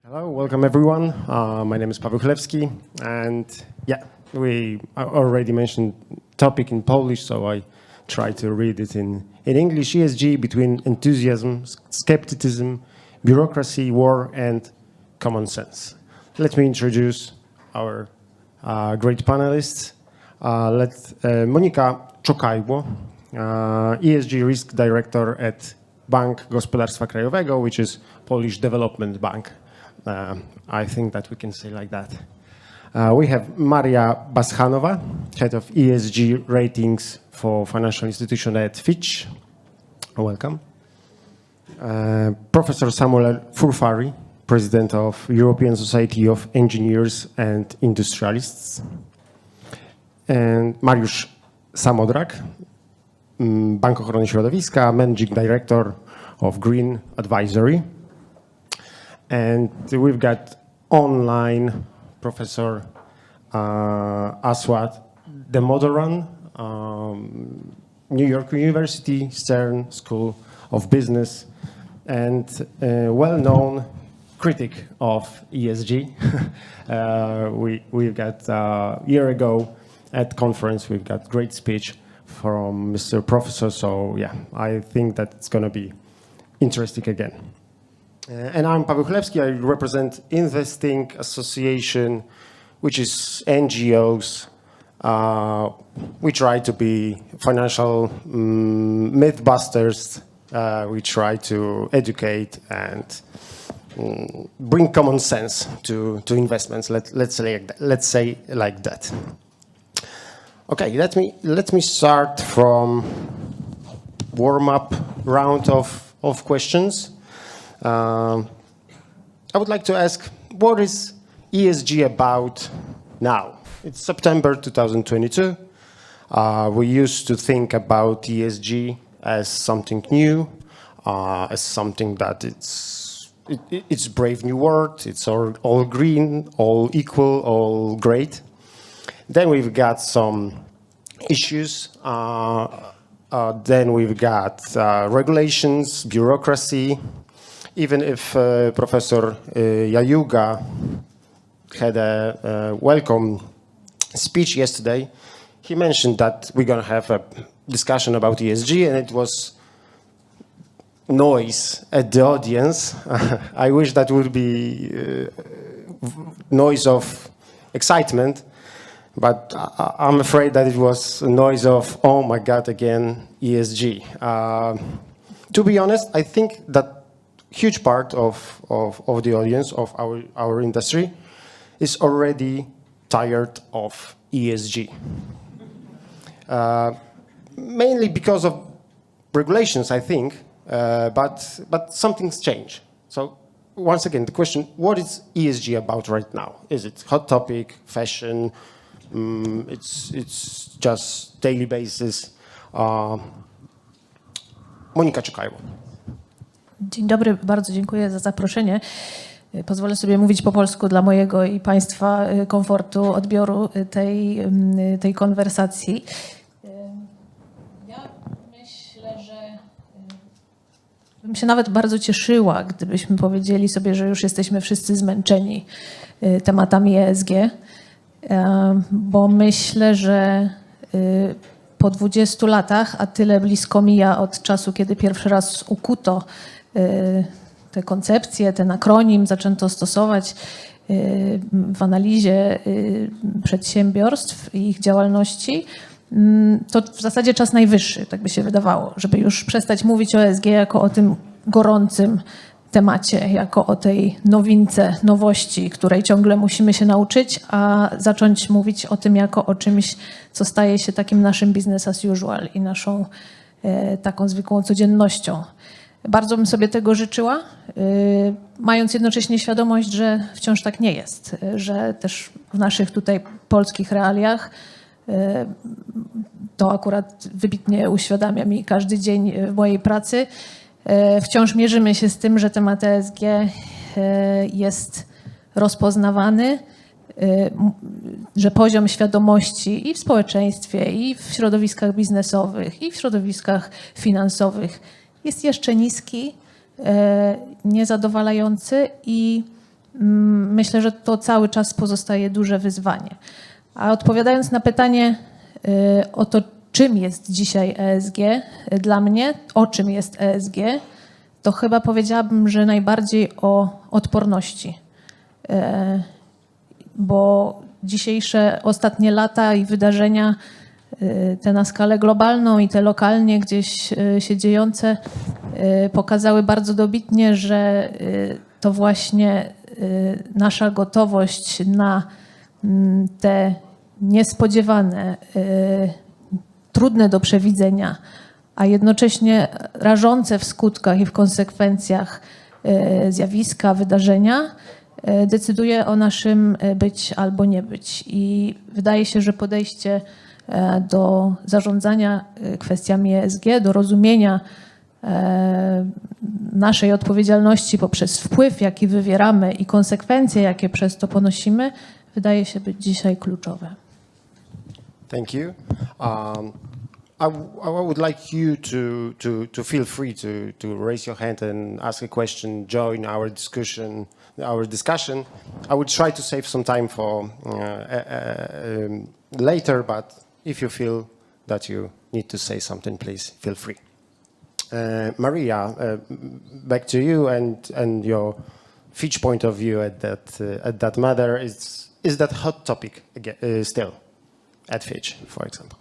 Hello, welcome everyone. My name is Paweł Chlewski, and we already mentioned topic in Polish, so I try to read it in English. ESG between enthusiasm, skepticism, bureaucracy, war, and common sense. Let me introduce our great panelists. Monika Czokajło, ESG Risk Director at Bank Gospodarstwa Krajowego, which is Polish Development Bank. I think that we can say like that. We have Maria Baschanova, Head of ESG Ratings for Financial Institution at Fitch. Welcome. Professor Samuel Furfari, President of European Society of Engineers and Industrialists. And Mariusz Samodrak, Bank Ochrony Środowiska, Managing Director of Green Advisory. And we've got online Professor Aswad Damodaran, New York University Stern School of Business, and well-known critic of ESG. We've got a year ago at conference, we've got great speech from Mr. Professor. So yeah, I think that it's going to be interesting again. And I'm Paweł Chlewski. I represent Investing Association, which is NGOs. We try to be financial mythbusters. We try to educate and bring common sense to investments. Let's say like that. Okay, let me start from warm-up round of questions. I would like to ask, what is ESG about now? It's September 2022. We used to think about ESG as something new, as something that it's brave new world. It's all green, all equal, all great. Then we've got some issues. Then we've got regulations, bureaucracy. Even if Professor Jajuga had a welcome speech yesterday, he mentioned that we're going to have a discussion about ESG, and it was noise at the audience. I wish that would be noise of excitement, but I'm afraid that it was a noise of, oh my God, again, ESG. To be honest, I think that huge part of the audience of our industry is already tired of ESG. Mainly because of regulations, I think, but something's changed. So once again, the question, what is ESG about right now? Is it hot topic, fashion? It's just daily basis. Monika Czokajło. Dzień dobry, bardzo dziękuję za zaproszenie. Pozwolę sobie mówić po polsku dla mojego i Państwa komfortu odbioru tej konwersacji. Ja myślę, że bym się nawet bardzo cieszyła, gdybyśmy powiedzieli sobie, że już jesteśmy wszyscy zmęczeni tematami ESG, bo myślę, że po 20 latach, a tyle blisko mija od czasu, kiedy pierwszy raz ukuto te koncepcje, ten akronim zaczęto stosować w analizie przedsiębiorstw i ich działalności, to w zasadzie czas najwyższy, tak by się wydawało, żeby już przestać mówić o ESG jako o tym gorącym temacie, jako o tej nowince, nowości, której ciągle musimy się nauczyć, a zacząć mówić o tym jako o czymś, co staje się takim naszym business as usual i naszą taką zwykłą codziennością. Bardzo bym sobie tego życzyła, mając jednocześnie świadomość, że wciąż tak nie jest, że też w naszych tutaj polskich realiach to akurat wybitnie uświadamia mi każdy dzień w mojej pracy. Wciąż mierzymy się z tym, że temat ESG jest rozpoznawany, że poziom świadomości i w społeczeństwie, i w środowiskach biznesowych, i w środowiskach finansowych jest jeszcze niski, niezadowalający i myślę, że to cały czas pozostaje duże wyzwanie. A odpowiadając na pytanie o to, czym jest dzisiaj ESG, dla mnie, o czym jest ESG, to chyba powiedziałabym, że najbardziej o odporności. Bo dzisiejsze, ostatnie lata i wydarzenia, te na skalę globalną i te lokalnie gdzieś się dziejące, pokazały bardzo dobitnie, że to właśnie nasza gotowość na te niespodziewane, trudne do przewidzenia, a jednocześnie rażące w skutkach i w konsekwencjach zjawiska, wydarzenia, decyduje o naszym być albo nie być. I wydaje się, że podejście do zarządzania kwestiami ESG, do rozumienia naszej odpowiedzialności poprzez wpływ, jaki wywieramy i konsekwencje, jakie przez to ponosimy, wydaje się być dzisiaj kluczowe. Thank you. I would like you to feel free to raise your hand and ask a question, join our discussion. I would try to save some time for later, but if you feel that you need to say something, please feel free. Maria, back to you and your Fitch point of view at that matter. Is that hot topic again, still at Fitch, for example?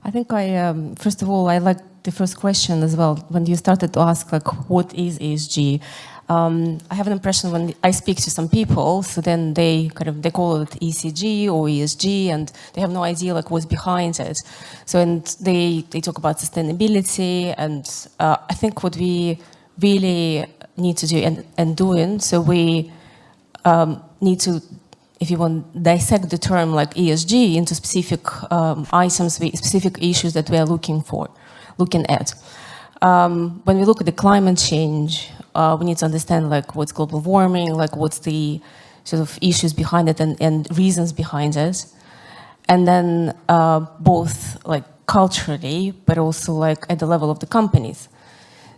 I think first of all, I like the first question as well. When you started to ask, like, what is ESG? I have an impression when I speak to some people, so then they call it ECG or ESG, and they have no idea like what's behind it. So and they talk about sustainability, and I think what we really need to do and doing, so we need to, if you want, dissect the term like ESG into specific items, specific issues that we are looking at. When we look at the climate change, we need to understand like what's global warming, like what's the sort of issues behind it and reasons behind it. And then both like culturally, but also like at the level of the companies.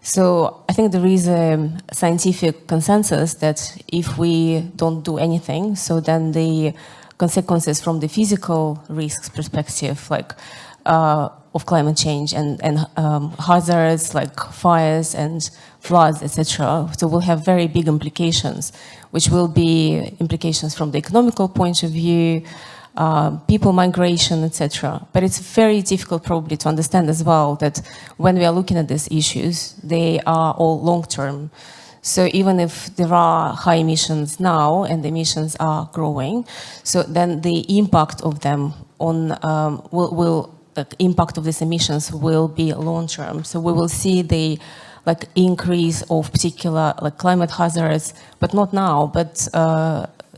So I think there is a scientific consensus that if we don't do anything, so then the consequences from the physical risks perspective, like of climate change and hazards like fires and floods, etc. So we'll have very big implications, which will be implications from the economical point of view, people migration, etc. But it's very difficult probably to understand as well that when we are looking at these issues, they are all long-term. So even if there are high emissions now and the emissions are growing, so then the impact of them on the impact of these emissions will be long-term. So we will see the like increase of particular like climate hazards, but not now, but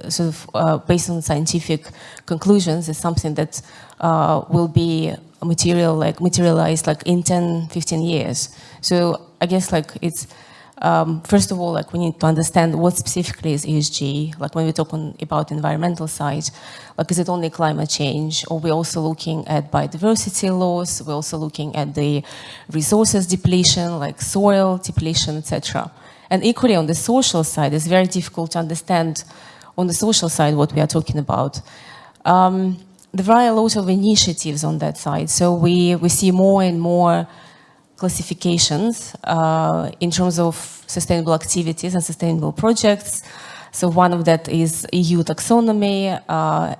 sort of based on scientific conclusions, is something that will be materialized like in 10, 15 years. So I guess like it's first of all, like we need to understand what specifically is ESG. Like when we're talking about environmental side, like is it only climate change, or we're also looking at biodiversity loss? We're also looking at the resources depletion, like soil depletion, etc. And equally on the social side, it's very difficult to understand on the social side what we are talking about. There are a lot of initiatives on that side. So we see more and more classifications in terms of sustainable activities and sustainable projects. So one of that is EU taxonomy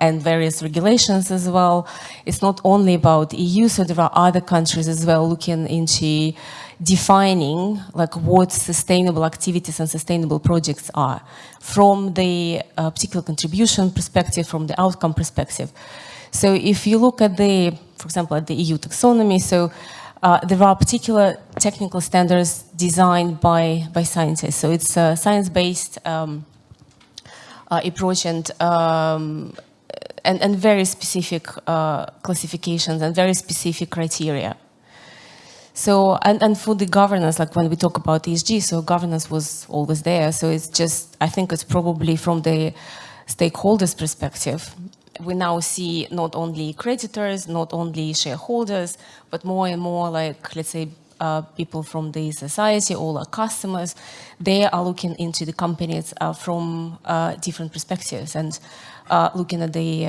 and various regulations as well. It's not only about EU, so there are other countries as well looking into defining like what sustainable activities and sustainable projects are from the particular contribution perspective, from the outcome perspective. So if you look at for example, at the EU taxonomy, so there are particular technical standards designed by scientists. So it's a science-based approach and very specific classifications and very specific criteria. So, and for the governance, like when we talk about ESG, so governance was always there. So it's just, I think it's probably from the stakeholders' perspective. We now see not only creditors, not only shareholders, but more and more like, let's say, people from the society, all our customers, they are looking into the companies from different perspectives and looking at the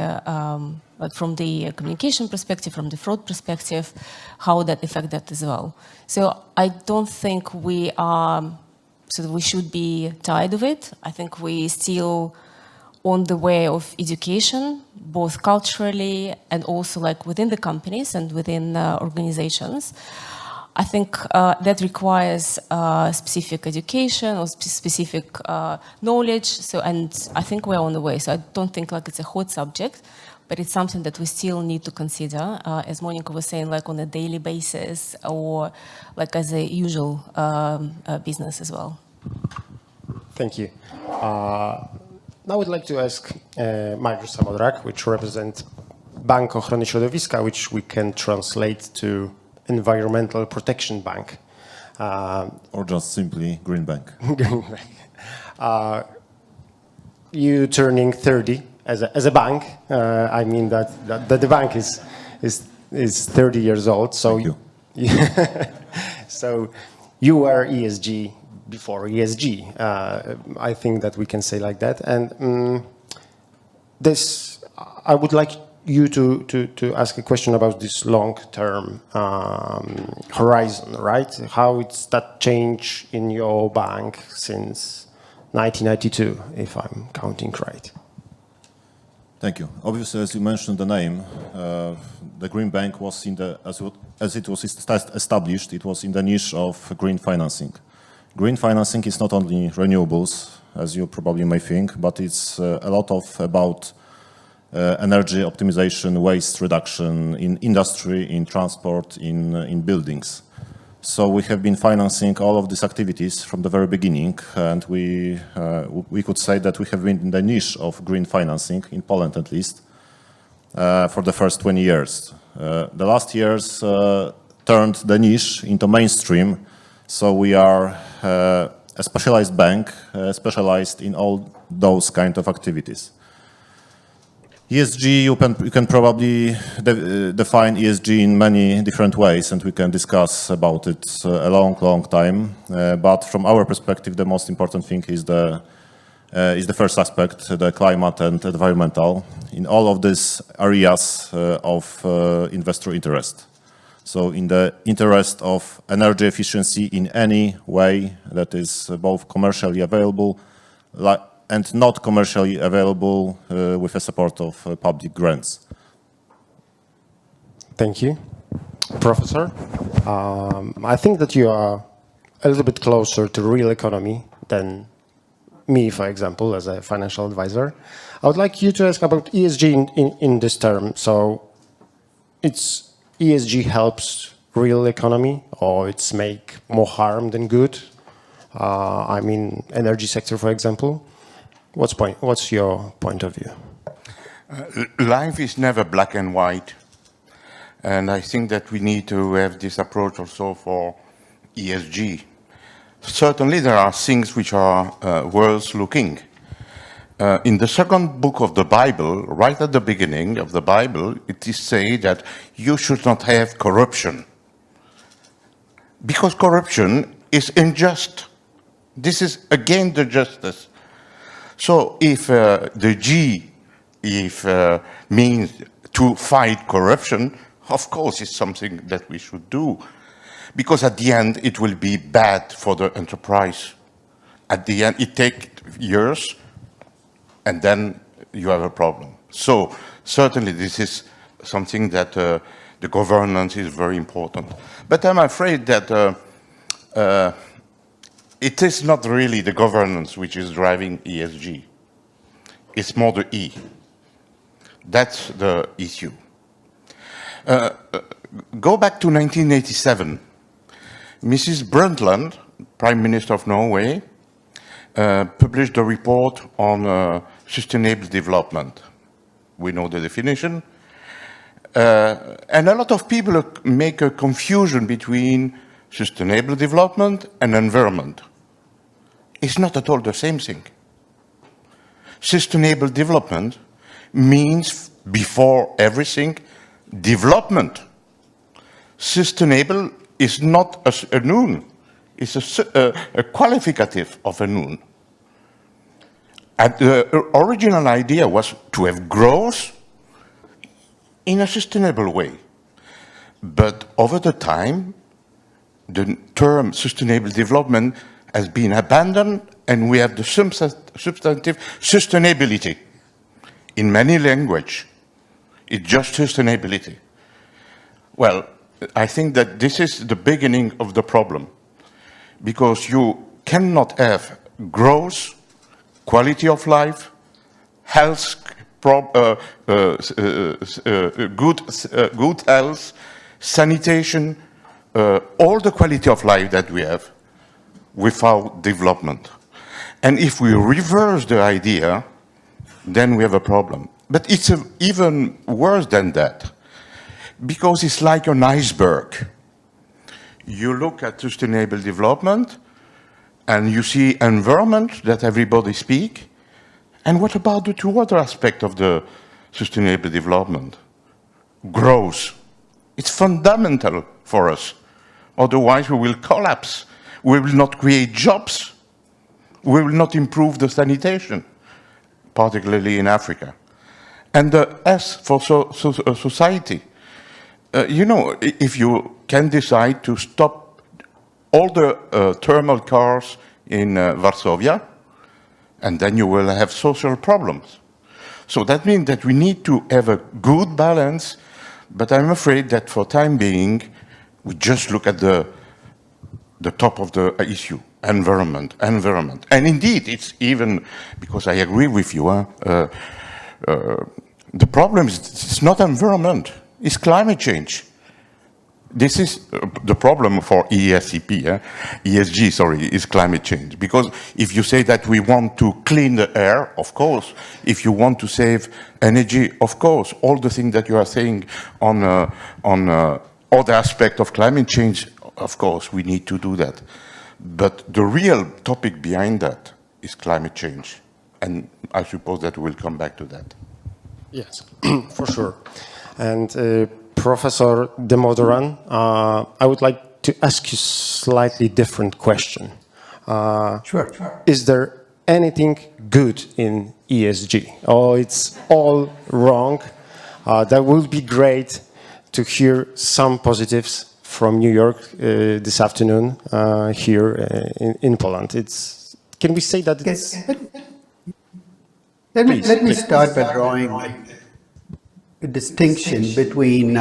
like from the communication perspective, from the fraud perspective, how that affect that as well. So I don't think we are, so we should be tired of it. I think we still on the way of education, both culturally and also like within the companies and within organizations. I think that requires specific education or specific knowledge. So, and I think we're on the way. So I don't think like it's a hot subject, but it's something that we still need to consider, as Monica was saying, like on a daily basis or like as a usual business as well. Thank you. Now I would like to ask Mariusz Samodrak, which represents Bank Ochrony Środowiska, which we can translate to Environmental Protection Bank. Or just simply Green Bank. Green Bank. You turning 30 as a bank. I mean that the bank is 30 years old. So Thank you. So you were ESG before ESG. I think that we can say like that. And this, I would like you to ask a question about this long-term horizon, right? How it's that change in your bank since 1992, if I'm counting right? Thank you. Obviously, as you mentioned the name, the Green Bank was in the, as it was established, it was in the niche of green financing. Green financing is not only renewables, as you probably may think, but it's a lot of about energy optimization, waste reduction in industry, in transport, in buildings. So we have been financing all of these activities from the very beginning, and we could say that we have been in the niche of green financing, in Poland at least, for the first 20 years. The last years turned the niche into mainstream, so we are a specialized bank, specialized in all those kind of activities. ESG, you can probably define ESG in many different ways, and we can discuss about it a long time. But from our perspective, the most important thing is the first aspect, the climate and environmental, in all of these areas of investor interest. So in the interest of energy efficiency in any way that is both commercially available and not commercially available with the support of public grants. Thank you. Professor, I think that you are a little bit closer to real economy than me, for example, as a financial advisor. I would like you to ask about ESG in this term. So it's ESG helps real economy, or it's make more harm than good? I mean, energy sector, for example. What's your point of view? Life is never black and white. And I think that we need to have this approach also for ESG. Certainly there are things which are worth looking. In the second book of the Bible, right at the beginning of the Bible, it is said that you should not have corruption. Because corruption is unjust. This is against the justice. So if the G means to fight corruption, of course it's something that we should do. Because at the end it will be bad for the enterprise. At the end it takes years, and then you have a problem. So certainly this is something that the governance is very important. But I'm afraid that it is not really the governance which is driving ESG. It's more the E. That's the issue. Go back to 1987. Mrs. Brundtland, Prime Minister of Norway, published a report on sustainable development. We know the definition. And a lot of people make a confusion between sustainable development and environment. It's not at all the same thing. Sustainable development means, before everything, development. Sustainable is not a noun, it's a qualificative of a noun. And the original idea was to have growth in a sustainable way. But over the time, the term sustainable development has been abandoned, and we have the substantive sustainability. In many languages, it's just sustainability. Well, I think that this is the beginning of the problem, because you cannot have growth, quality of life, health, good health, sanitation, all the quality of life that we have without development. And if we reverse the idea, then we have a problem. But it's even worse than that, because it's like an iceberg. You look at sustainable development, and you see environment that everybody speaks. And what about the two other aspects of the sustainable development? Growth. It's fundamental for us. Otherwise, we will collapse. We will not create jobs. We will not improve the sanitation, particularly in Africa. And the S for society. You know, if you can decide to stop all the thermal cars in Varsovia, and then you will have social problems. So that means that we need to have a good balance, but I'm afraid that for time being, we just look at the top of the issue, environment. And indeed, it's even, because I agree with you, the problem is it's not environment, it's climate change. This is the problem for ESG, is climate change. Because if you say that we want to clean the air, of course. If you want to save energy, of course. All the things that you are saying on other aspects of climate change, of course, we need to do that. But the real topic behind that is climate change. And I suppose that we'll come back to that. Yes, for sure. And Professor Demodoran, I would like to ask you a slightly different question. Sure. Is there anything good in ESG, or it's all wrong? That would be great to hear some positives from New York this afternoon here in Poland. Can we say that it's... Let me start by drawing a distinction between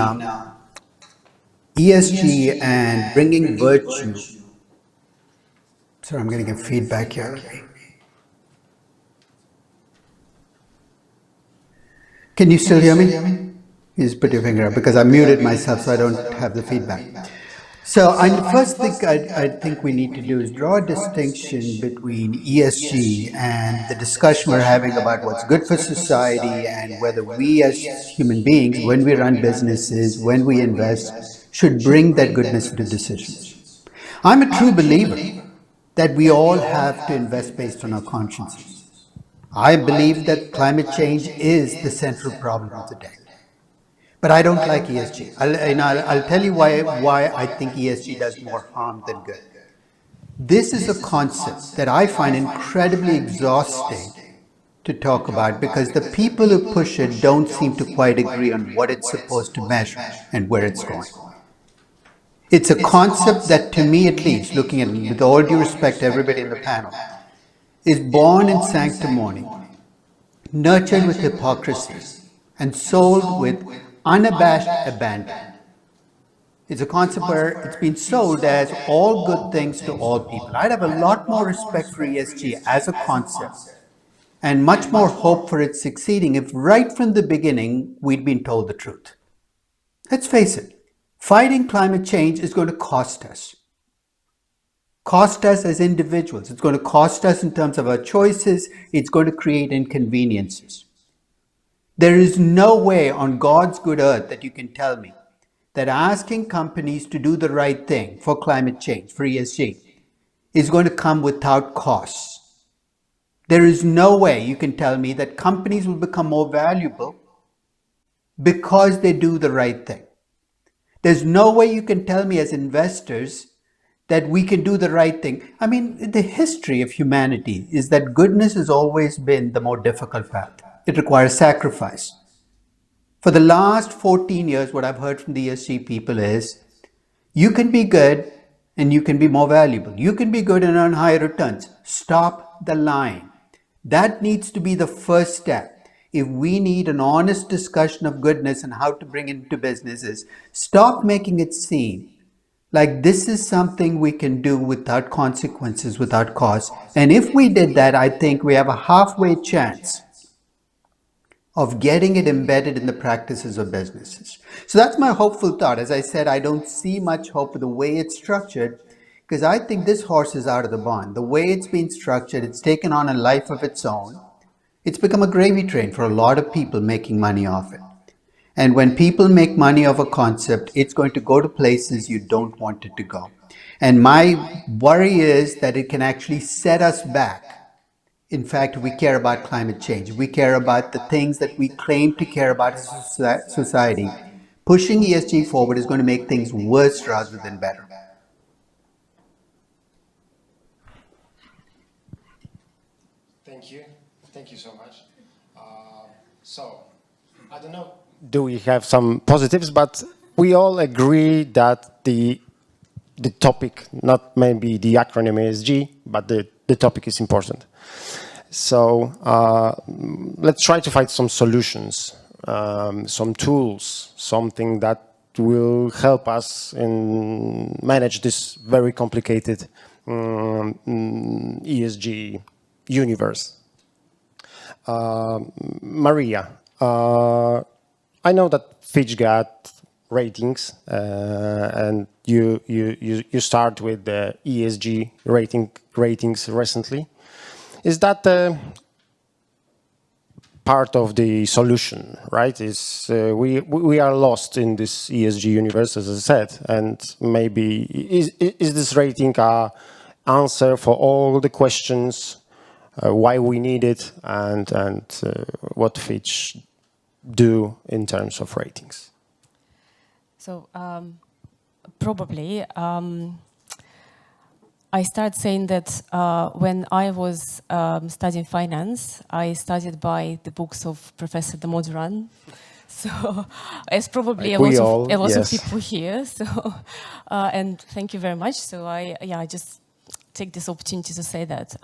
ESG and bringing virtue. Sorry, I'm getting a feedback here. Can you still hear me? You just put your finger up, because I muted myself so I don't have the feedback. So the first thing I think we need to do is draw a distinction between ESG and the discussion we're having about what's good for society and whether we as human beings, when we run businesses, when we invest, should bring that goodness into decisions. I'm a true believer that we all have to invest based on our consciences. I believe that climate change is the central problem of the day. But I don't like ESG. I'll tell you why I think ESG does more harm than good. This is a concept that I find incredibly exhausting to talk about, because the people who push it don't seem to quite agree on what it's supposed to measure and where it's going. It's a concept that, to me at least, looking at it with all due respect to everybody in the panel, is born in sanctimony, nurtured with hypocrisy, and sold with unabashed abandon. It's a concept where it's been sold as all good things to all people. I'd have a lot more respect for ESG as a concept and much more hope for it succeeding if right from the beginning we'd been told the truth. Let's face it, fighting climate change is going to cost us. Cost us as individuals. It's going to cost us in terms of our choices. It's going to create inconveniences. There is no way on God's good earth that you can tell me that asking companies to do the right thing for climate change, for ESG, is going to come without costs. There is no way you can tell me that companies will become more valuable because they do the right thing. There's no way you can tell me as investors that we can do the right thing. I mean, the history of humanity is that goodness has always been the more difficult path. It requires sacrifice. For the last 14 years, what I've heard from the ESG people is, you can be good and you can be more valuable. You can be good and earn higher returns. Stop the lying. That needs to be the first step. If we need an honest discussion of goodness and how to bring it into businesses, stop making it seem like this is something we can do without consequences, without cost. And if we did that, I think we have a halfway chance of getting it embedded in the practices of businesses. So that's my hopeful thought. As I said, I don't see much hope with the way it's structured, because I think this horse is out of the barn. The way it's been structured, it's taken on a life of its own. It's become a gravy train for a lot of people making money off it. And when people make money of a concept, it's going to go to places you don't want it to go. And my worry is that it can actually set us back. In fact, we care about climate change. We care about the things that we claim to care about as a society. Pushing ESG forward is going to make things worse rather than better. Thank you. Thank you so much. So, I don't know, do we have some positives, but we all agree that the topic, not maybe the acronym ESG, but the topic is important. So let's try to find some solutions, some tools, something that will help us in manage this very complicated ESG universe. Maria, I know that Fitch got ratings, and you start with the ESG ratings recently. Is that part of the solution, right? Is we are lost in this ESG universe, as I said, and maybe is this rating a answer for all the questions, why we need it, and what Fitch do in terms of ratings? So probably I start saying that when I was studying finance, I studied by the books of Professor Damodaran. So it's probably like a lot yes. of people here. So and thank you very much. So I just take this opportunity to say that.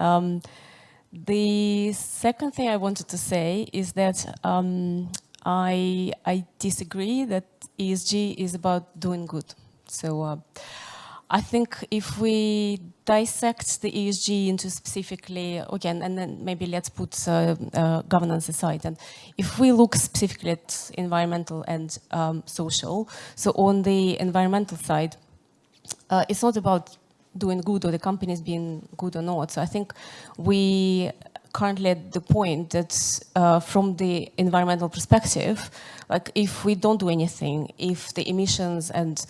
The second thing I wanted to say is that I disagree that ESG is about doing good. So I think if we dissect the ESG into specifically, again, and then maybe let's put governance aside, and if we look specifically at environmental and social, so on the environmental side, it's not about doing good or the companies being good or not. So I think we currently at the point that from the environmental perspective, like if we don't do anything, if the emissions and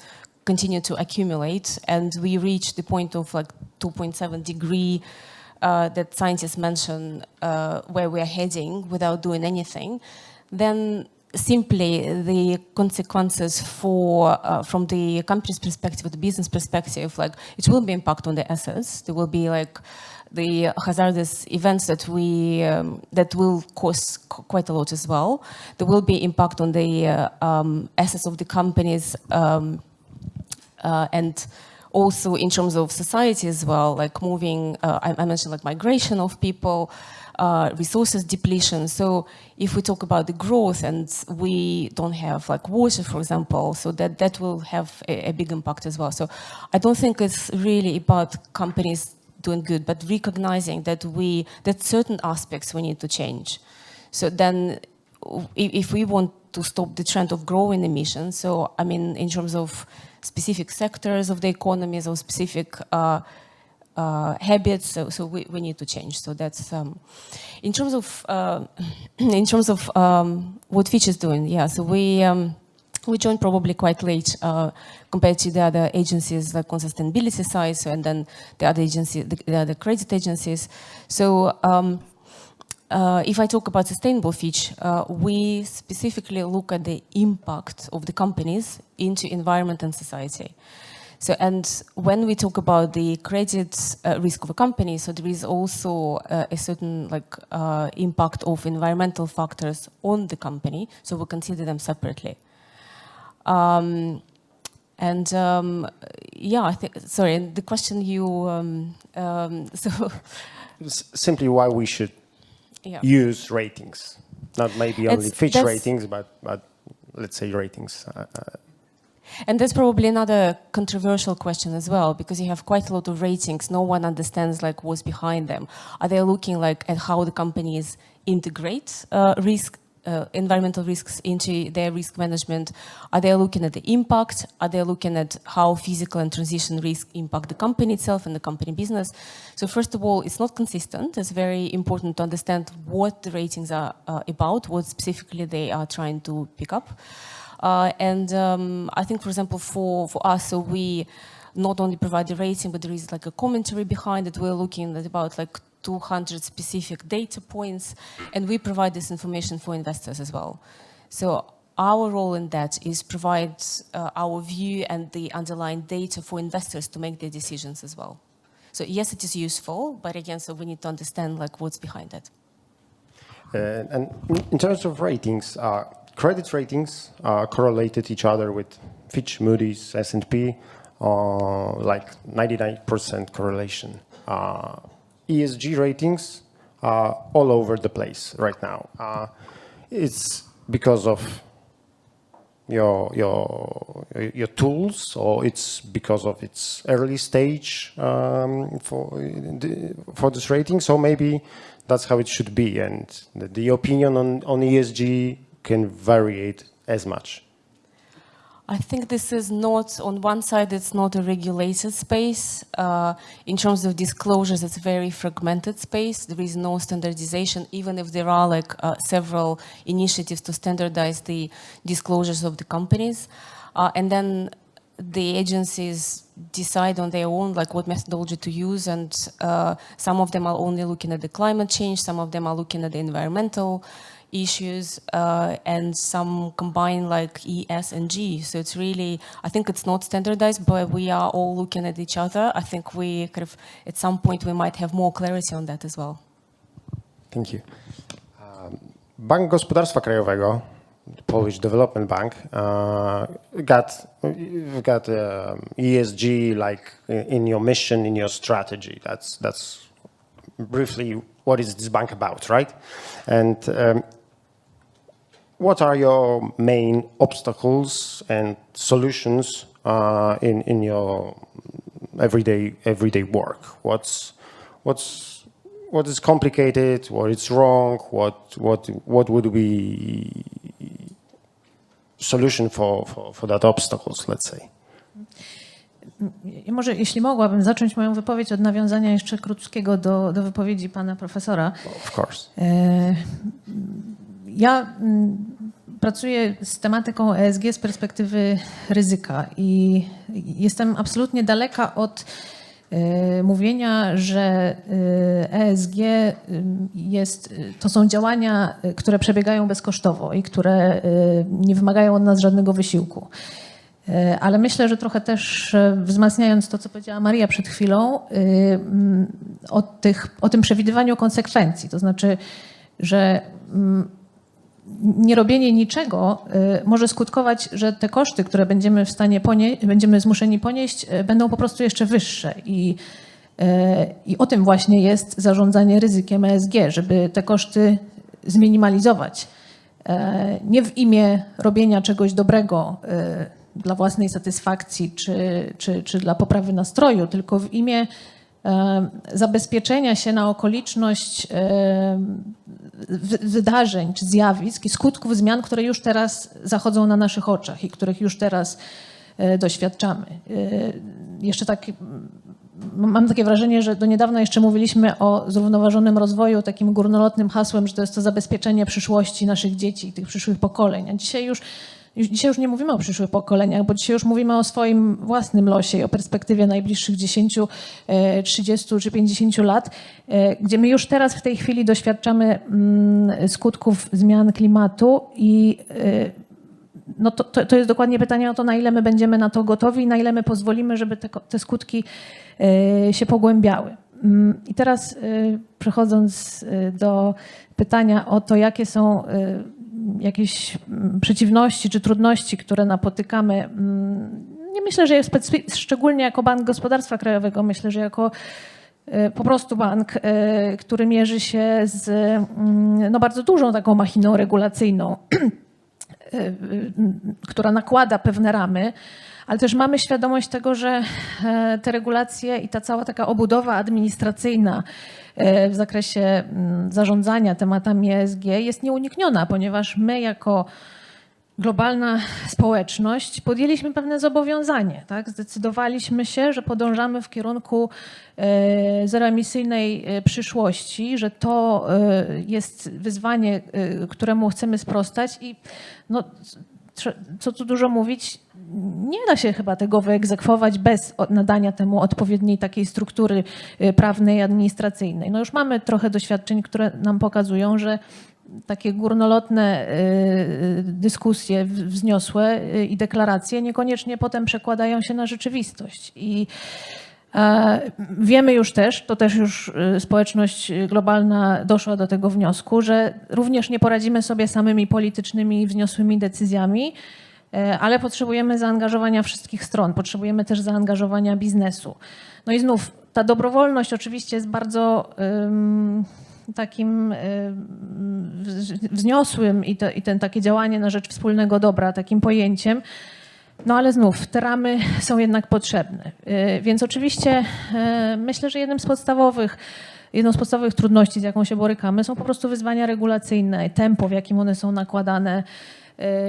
continue to accumulate and we reach the point of like 2.7 degree that scientists mention where we are heading without doing anything, then simply the consequences for from the company's perspective, the business perspective, like it will be impact on the assets. There will be like the hazardous events that we that will cost quite a lot as well. There will be impact on the assets of the companies and also in terms of society as well, like moving. I mentioned like migration of people. Resources depletion. So if we talk about the growth and we don't have like water, for example, so that will have a big impact as well. So I don't think it's really about companies doing good, but recognizing that that certain aspects we need to change. So then if we want to stop the trend of growing emissions, so I mean in terms of specific sectors of the economies or specific habits, so we need to change. So that's in terms of what Fitch is doing. Yeah, so we joined probably quite late compared to the other agencies, like on sustainability side, so, and then the other agency, the other credit agencies. So if I talk about sustainable Fitch, we specifically look at the impact of the companies into environment and society. So, and when we talk about the credit risk of a company, so there is also a certain impact of environmental factors on the company. So we consider them separately. Yeah, I think. Sorry, the question you. Simply why we should use ratings, not maybe only Fitch ratings, but let's say ratings. And that's probably another controversial question as well, because you have quite a lot of ratings. No one understands what's behind them. Are they looking at how the companies integrate environmental risks into their risk management? Are they looking at the impact? Are they looking at how physical and transition risk impact the company itself and the company business? So first of all, it's not consistent. It's very important to understand what the ratings are about, what specifically they are trying to pick up. I think, for example, for us, so we not only provide the rating, but there is a commentary behind it. We're looking at about 200 specific data points, and we provide this information for investors as well. So our role in that is provide our view and the underlying data for investors to make their decisions as well. So yes, it is useful, but again, so we need to understand what's behind it. And in terms of ratings, credit ratings are correlated each other with Fitch, Moody's, S&P, 99% correlation. ESG ratings are all over the place right now. It's because of your tools, or it's because of its early stage for this rating. So maybe that's how it should be, and the opinion on ESG can vary as much. I think this is not, on one side, it's not a regulated space. In terms of disclosures, it's a very fragmented space. There is no standardization, even if there are several initiatives to standardize the disclosures of the companies. And then the agencies decide on their own what methodology to use, and some of them are only looking at the climate change, some of them are looking at the environmental issues, and some combine E, S, and G. So it's really, I think it's not standardized, but we are all looking at each other. I think we at some point we might have more clarity on that as well. Thank you. Bank Gospodarstwa Krajowego, Polish Development Bank, got ESG in your mission, in your strategy. That's briefly what is this bank about, right? And what are your main obstacles and solutions in your everyday work? What is complicated? What is wrong? What would be solution for that obstacles, let's say? Może jeśli mogłabym zacząć moją wypowiedź od nawiązania jeszcze krótkiego do wypowiedzi pana profesora. Of course. Ja pracuję z tematyką ESG z perspektywy ryzyka i jestem absolutnie daleka od mówienia, że ESG to są działania, które przebiegają bezkosztowo i które nie wymagają od nas żadnego wysiłku. Ale myślę, że trochę też wzmacniając to, co powiedziała Maria przed chwilą, o tym przewidywaniu konsekwencji. To znaczy, że nierobienie niczego może skutkować, że te koszty, które będziemy zmuszeni ponieść, będą po prostu jeszcze wyższe. I o tym właśnie jest zarządzanie ryzykiem ESG, żeby te koszty zminimalizować. Nie w imię robienia czegoś dobrego dla własnej satysfakcji czy dla poprawy nastroju, tylko w imię zabezpieczenia się na okoliczność wydarzeń czy zjawisk i skutków zmian, które już teraz zachodzą na naszych oczach i których już teraz doświadczamy. Jeszcze mam takie wrażenie, że do niedawna jeszcze mówiliśmy o zrównoważonym rozwoju takim górnolotnym hasłem, że to jest to zabezpieczenie przyszłości naszych dzieci i tych przyszłych pokoleń. A dzisiaj już dzisiaj już nie mówimy o przyszłych pokoleniach, bo dzisiaj już mówimy o swoim własnym losie i o perspektywie najbliższych 10, 30 czy 50 lat, gdzie my już teraz w tej chwili doświadczamy skutków zmian klimatu i no to jest dokładnie pytanie o to, na ile my będziemy na to gotowi i na ile my pozwolimy, żeby te skutki się pogłębiały. I teraz przechodząc do pytania o to, jakie są jakieś przeciwności czy trudności, które napotykamy, nie myślę, że szczególnie jako Bank Gospodarstwa Krajowego, myślę, że jako po prostu bank, który mierzy się z no, bardzo dużą taką machiną regulacyjną, która nakłada pewne ramy, ale też mamy świadomość tego, że te regulacje i ta cała taka obudowa administracyjna w zakresie zarządzania tematami ESG jest nieunikniona, ponieważ my jako globalna społeczność podjęliśmy pewne zobowiązanie. Tak? Zdecydowaliśmy się, że podążamy w kierunku zeroemisyjnej przyszłości, że to jest wyzwanie, któremu chcemy sprostać i no, co tu dużo mówić, nie da się chyba tego wyegzekwować bez nadania temu odpowiedniej takiej struktury prawnej i administracyjnej. No już mamy trochę doświadczeń, które nam pokazują, że takie górnolotne dyskusje wzniosłe i deklaracje niekoniecznie potem przekładają się na rzeczywistość. I wiemy już też, to też już społeczność globalna doszła do tego wniosku, że również nie poradzimy sobie samymi politycznymi wzniosłymi decyzjami, ale potrzebujemy zaangażowania wszystkich stron, potrzebujemy też zaangażowania biznesu. No i znów ta dobrowolność oczywiście jest bardzo takim wzniosłym i takie działanie na rzecz wspólnego dobra, takim pojęciem. No ale znów te ramy są jednak potrzebne. Więc oczywiście myślę, że jedną z podstawowych trudności, z jaką się borykamy, są po prostu wyzwania regulacyjne, tempo, w jakim one są nakładane,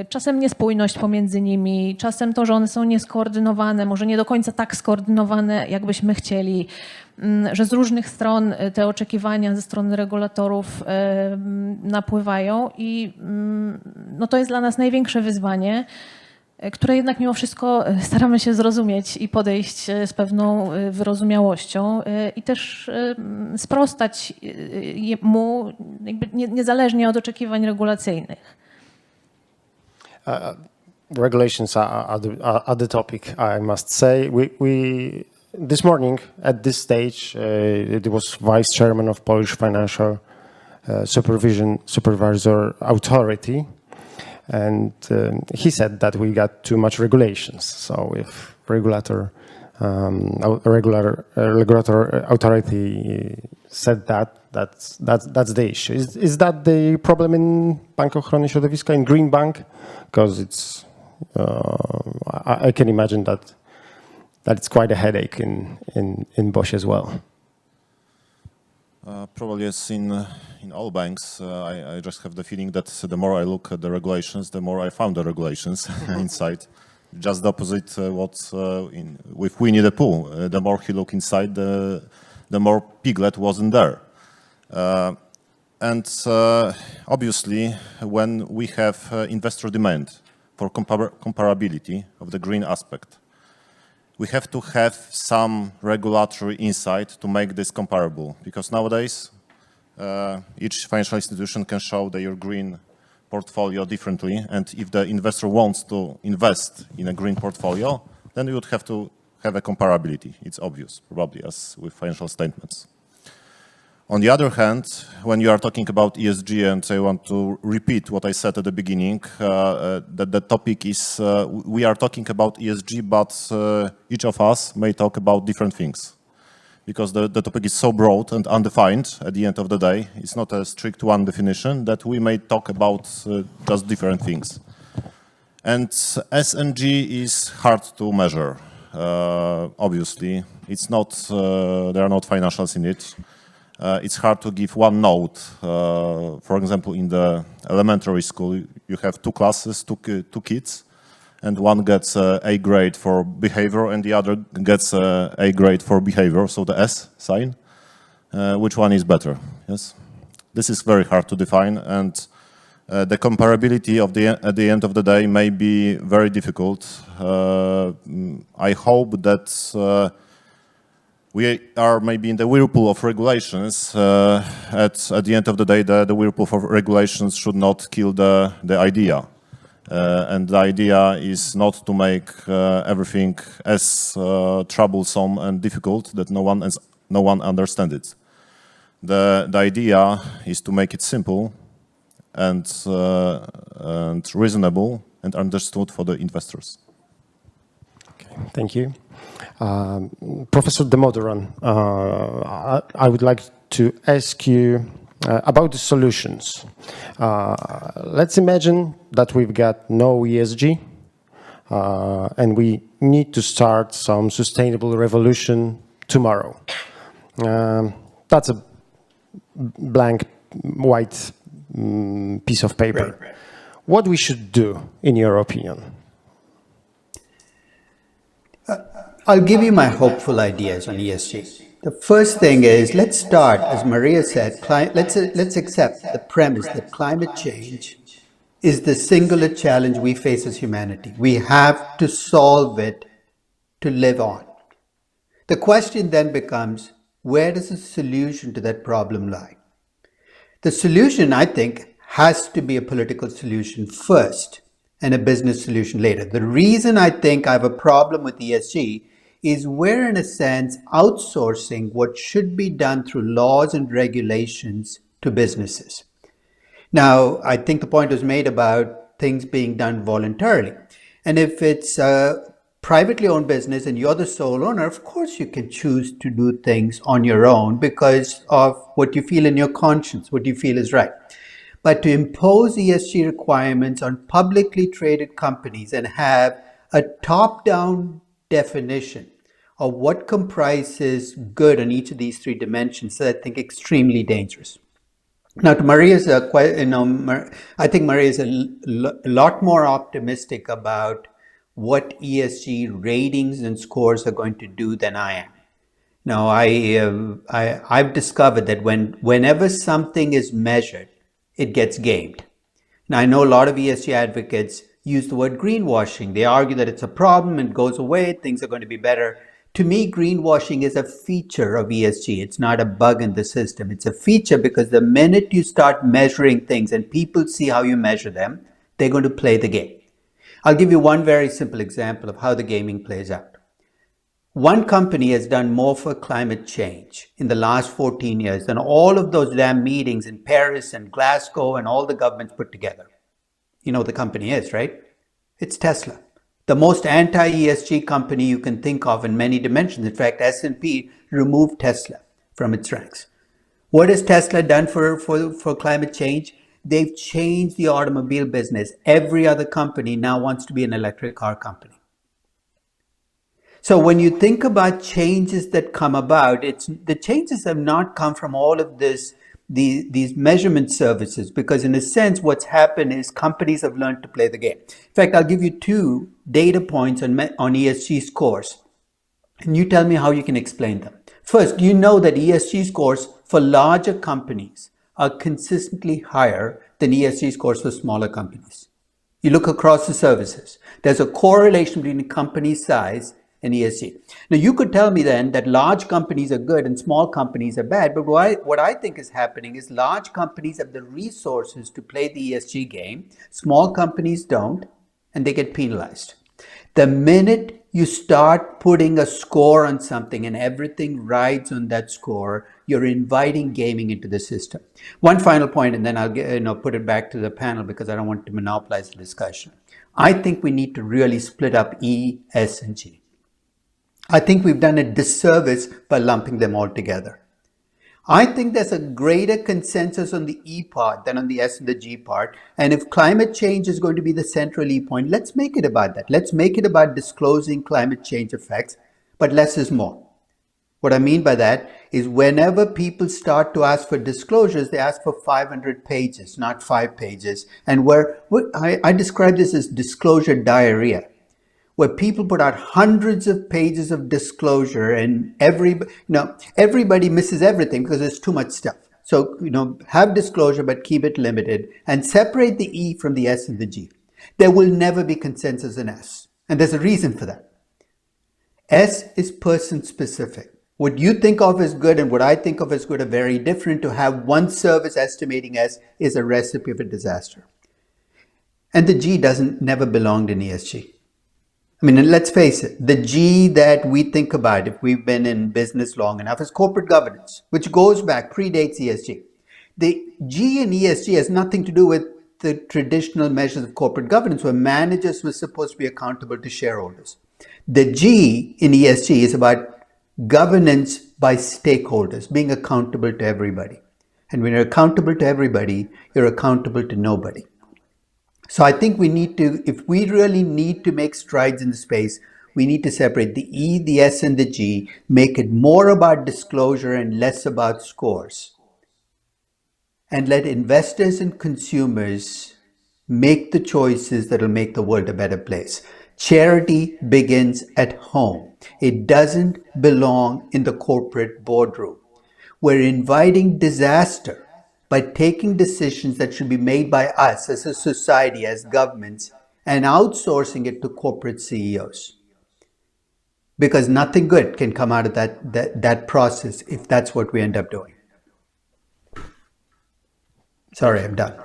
czasem niespójność pomiędzy nimi, czasem to, że one są nieskoordynowane, może nie do końca tak skoordynowane, jakbyśmy chcieli, że z różnych stron te oczekiwania ze strony regulatorów napływają i no to jest dla nas największe wyzwanie, które jednak mimo wszystko staramy się zrozumieć i podejść z pewną wyrozumiałością i też sprostać mu jakby niezależnie od oczekiwań regulacyjnych. Regulations are the topic, I must say. This morning at this stage, it was Vice Chairman of Polish Financial Supervisor Authority, and he said that we got too much regulations. So if regulatory authority said that's the issue. Is that the problem in Bank Ochrony Środowiska, in Green Bank? Because it's I can imagine that it's quite a headache in Bosch as well. Probably yes, in all banks, I just have the feeling that the more I look at the regulations, the more I found the regulations inside. Just the opposite with Winnie the Pooh. The more he looked inside, the more Piglet wasn't there. And obviously, when we have investor demand for comparability of the green aspect, we have to have some regulatory insight to make this comparable. Because nowadays, each financial institution can show their green portfolio differently. And if the investor wants to invest in a green portfolio, then you would have to have a comparability. It's obvious, probably, as with financial statements. On the other hand, when you are talking about ESG, and I want to repeat what I said at the beginning, that the topic is, we are talking about ESG, but each of us may talk about different things. Because the topic is so broad and undefined at the end of the day, it's not a strict one definition, that we may talk about just different things. And SNG is hard to measure, obviously. It's not, there are not financials in it. It's hard to give one note. For example, in the elementary school, you have two classes, two kids, and one gets A grade for behavior and the other gets A grade for behavior, so the S sign. Which one is better? Yes, this is very hard to define, and The comparability of at the end of the day may be very difficult. I hope that we are maybe in the whirlpool of regulations. At the end of the day, the whirlpool of regulations should not kill the idea. And the idea is not to make everything as troublesome and difficult that no one understands it. The idea is to make it simple and reasonable and understood for the investors. Okay, thank you. Professor Demodoran, I would like to ask you about the solutions. Let's imagine that we've got no ESG and we need to start some sustainable revolution tomorrow. That's a blank white piece of paper. Right. What we should do, in your opinion? I'll give you my hopeful ideas on ESG. The first thing is, let's start, as Maria said, let's accept the premise that climate change is the singular challenge we face as humanity. We have to solve it to live on. The question then becomes, where does the solution to that problem lie? The solution, I think, has to be a political solution first and a business solution later. The reason I think I have a problem with ESG is we're, in a sense, outsourcing what should be done through laws and regulations to businesses. Now, I think the point was made about things being done voluntarily. And if it's a privately owned business and you're the sole owner, of course you can choose to do things on your own because of what you feel in your conscience, what you feel is right. But to impose ESG requirements on publicly traded companies and have a top-down definition of what comprises good on each of these three dimensions is, I think, extremely dangerous. Now, to Maria's, I think Maria is a lot more optimistic about what ESG ratings and scores are going to do than I am. Now, I've discovered that whenever something is measured, it gets gamed. Now, I know a lot of ESG advocates use the word greenwashing. They argue that it's a problem and goes away, things are going to be better. To me, greenwashing is a feature of ESG. It's not a bug in the system. It's a feature because the minute you start measuring things and people see how you measure them, they're going to play the game. I'll give you one very simple example of how the gaming plays out. One company has done more for climate change in the last 14 years than all of those damn meetings in Paris and Glasgow and all the governments put together. You know what the company is, right? It's Tesla. The most anti-ESG company you can think of in many dimensions. In fact, S&P removed Tesla from its ranks. What has Tesla done for climate change? They've changed the automobile business. Every other company now wants to be an electric car company. So when you think about changes that come about, the changes have not come from all of these measurement services, because in a sense, what's happened is companies have learned to play the game. In fact, I'll give you 2 data points on ESG scores, and you tell me how you can explain them. First, you know that ESG scores for larger companies are consistently higher than ESG scores for smaller companies. You look across the services. There's a correlation between company size and ESG. Now, you could tell me then that large companies are good and small companies are bad, but what I think is happening is large companies have the resources to play the ESG game, small companies don't, and they get penalized. The minute you start putting a score on something and everything rides on that score, you're inviting gaming into the system. One final point, and then I'll put it back to the panel because I don't want to monopolize the discussion. I think we need to really split up E, S, and G. I think we've done a disservice by lumping them all together. I think there's a greater consensus on the E part than on the S and the G part. And if climate change is going to be the central E point, let's make it about that. Let's make it about disclosing climate change effects, but less is more. What I mean by that is whenever people start to ask for disclosures, they ask for 500 pages, not 5 pages. And I describe this as disclosure diarrhea, where people put out hundreds of pages of disclosure and everybody misses everything because there's too much stuff. So, have disclosure, but keep it limited and separate the E from the S and the G. There will never be consensus in S. And there's a reason for that. S is person specific. What you think of as good and what I think of as good are very different. To have one service estimating S is a recipe for disaster. And the G never belonged in ESG. I mean, let's face it, the G that we think about, if we've been in business long enough, is corporate governance, which goes back, predates ESG. The G in ESG has nothing to do with the traditional measures of corporate governance, where managers were supposed to be accountable to shareholders. The G in ESG is about governance by stakeholders, being accountable to everybody. And when you're accountable to everybody, you're accountable to nobody. So I think we need to, if we really need to make strides in the space, we need to separate the E, the S, and the G, make it more about disclosure and less about scores. And let investors and consumers make the choices that will make the world a better place. Charity begins at home. It doesn't belong in the corporate boardroom. We're inviting disaster by taking decisions that should be made by us as a society, as governments, and outsourcing it to corporate CEOs. Because nothing good can come out of that process if that's what we end up doing. Sorry, I'm done.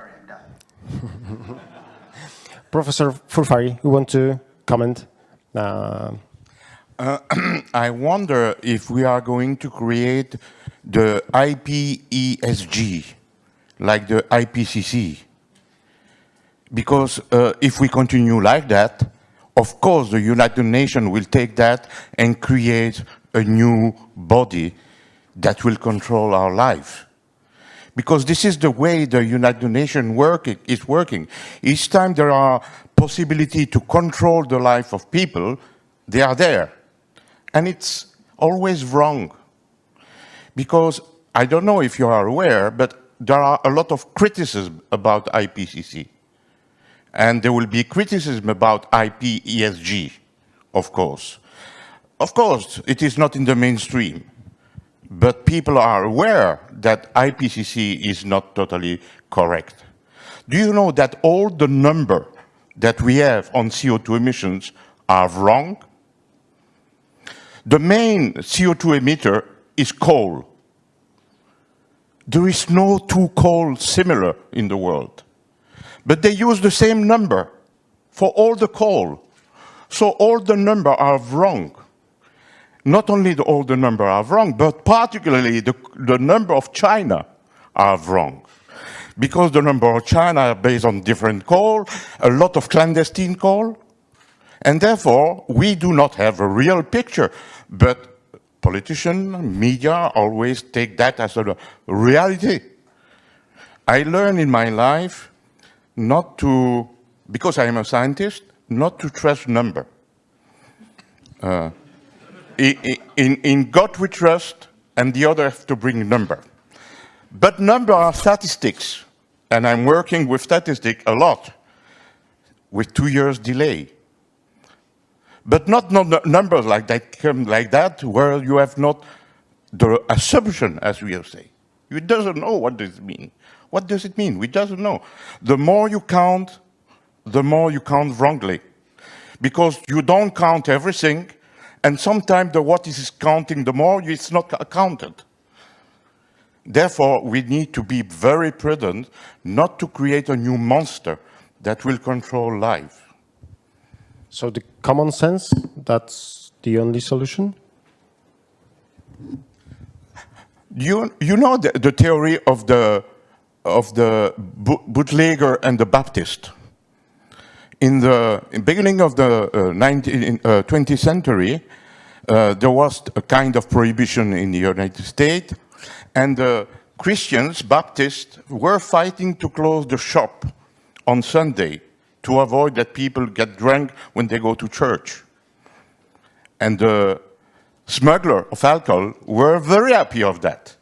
Professor Furfari, you want to comment? I wonder if we are going to create the IPESG, like the IPCC. Because if we continue like that, of course the United Nations will take that and create a new body that will control our life. Because this is the way the United Nations is working. Each time there are possibilities to control the life of people, they are there. And it's always wrong. Because I don't know if you are aware, but there are a lot of criticism about IPCC. And there will be criticism about IPESG, of course. Of course, it is not in the mainstream. But people are aware that IPCC is not totally correct. Do you know that all the numbers that we have on CO2 emissions are wrong? The main CO2 emitter is coal. There is no two coal similar in the world. But they use the same number for all the coal. So all the numbers are wrong. Not only all the numbers are wrong, but particularly the number of China are wrong. Because the number of China are based on different coal, a lot of clandestine coal, and therefore we do not have a real picture. But politicians, media always take that as a reality. I learned in my life not to, because I am a scientist, not to trust number. In God we trust, and the other have to bring number. But number are statistics, and I'm working with statistics a lot, with 2 years delay. But not numbers like that come like that, where you have not the assumption, as we say. You doesn't know what does it mean. What does it mean? We doesn't know. The more you count wrongly, because you don't count everything. And sometimes the what is counting the more, it's not counted. Therefore, we need to be very prudent not to create a new monster that will control life. So the common sense, that's the only solution? You know the theory of the bootlegger and the Baptist. In the beginning of the 20th century, there was a kind of prohibition in the United States, and the Christians, Baptists, were fighting to close the shop on Sunday to avoid that people get drunk when they go to church. And the smugglers of alcohol were very happy of that,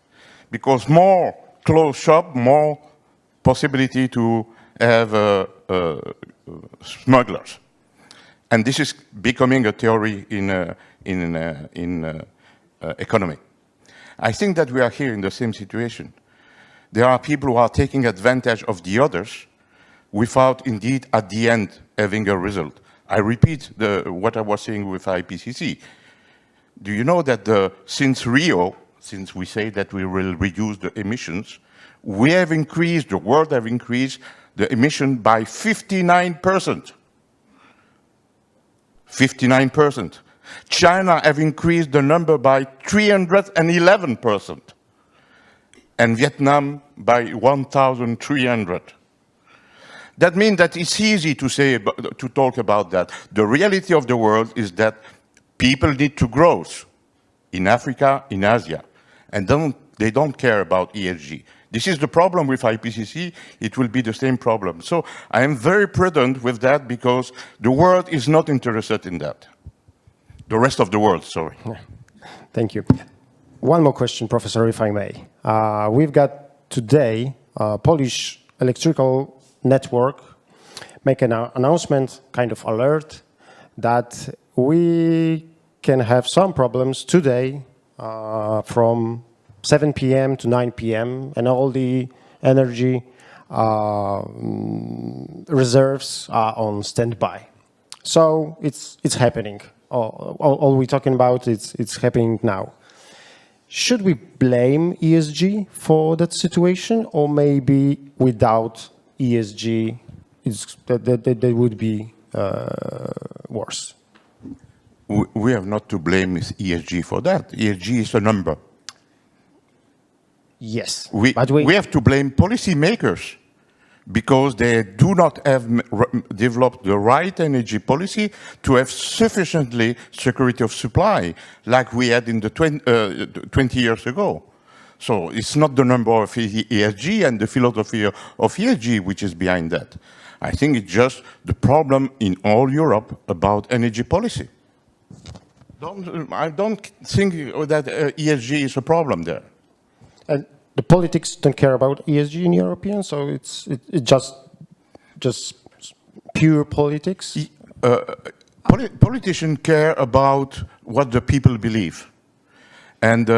because more closed shop, more possibility to have smugglers. And this is becoming a theory in economy. I think that we are here in the same situation. there are people who are taking advantage of the others without indeed at the end having a result. I repeat what I was saying with IPCC. Do you know that since Rio, since we say that we will reduce the emissions, the world have increased the emission by 59%. 59%. China have increased the number by 311%. And Vietnam by 1,300. That means that it's easy to talk about that. The reality of the world is that people need to grow in Africa, in Asia, and they don't care about ESG. This is the problem with IPCC. It will be the same problem. So I am very prudent with that because the world is not interested in that. The rest of the world, sorry. Thank you. One more question, Professor, if I may. We've got today Polish electrical network make an announcement, kind of alert, that we can have some problems today from 7 p.m. to 9 p.m. and all the energy reserves are on standby. So it's happening. All we're talking about, it's happening now. Should we blame ESG for that situation, or maybe without ESG, that would be worse? We have not to blame ESG for that. ESG is a number. Yes, we have to blame policymakers because they do not have developed the right energy policy to have sufficiently security of supply like we had in the 20 years ago. So it's not the number of ESG and the philosophy of ESG which is behind that. I think it's just the problem in all Europe about energy policy. I don't think that ESG is a problem there. And the politics don't care about ESG in European, so it's just pure politics? Politicians care about what the people believe. And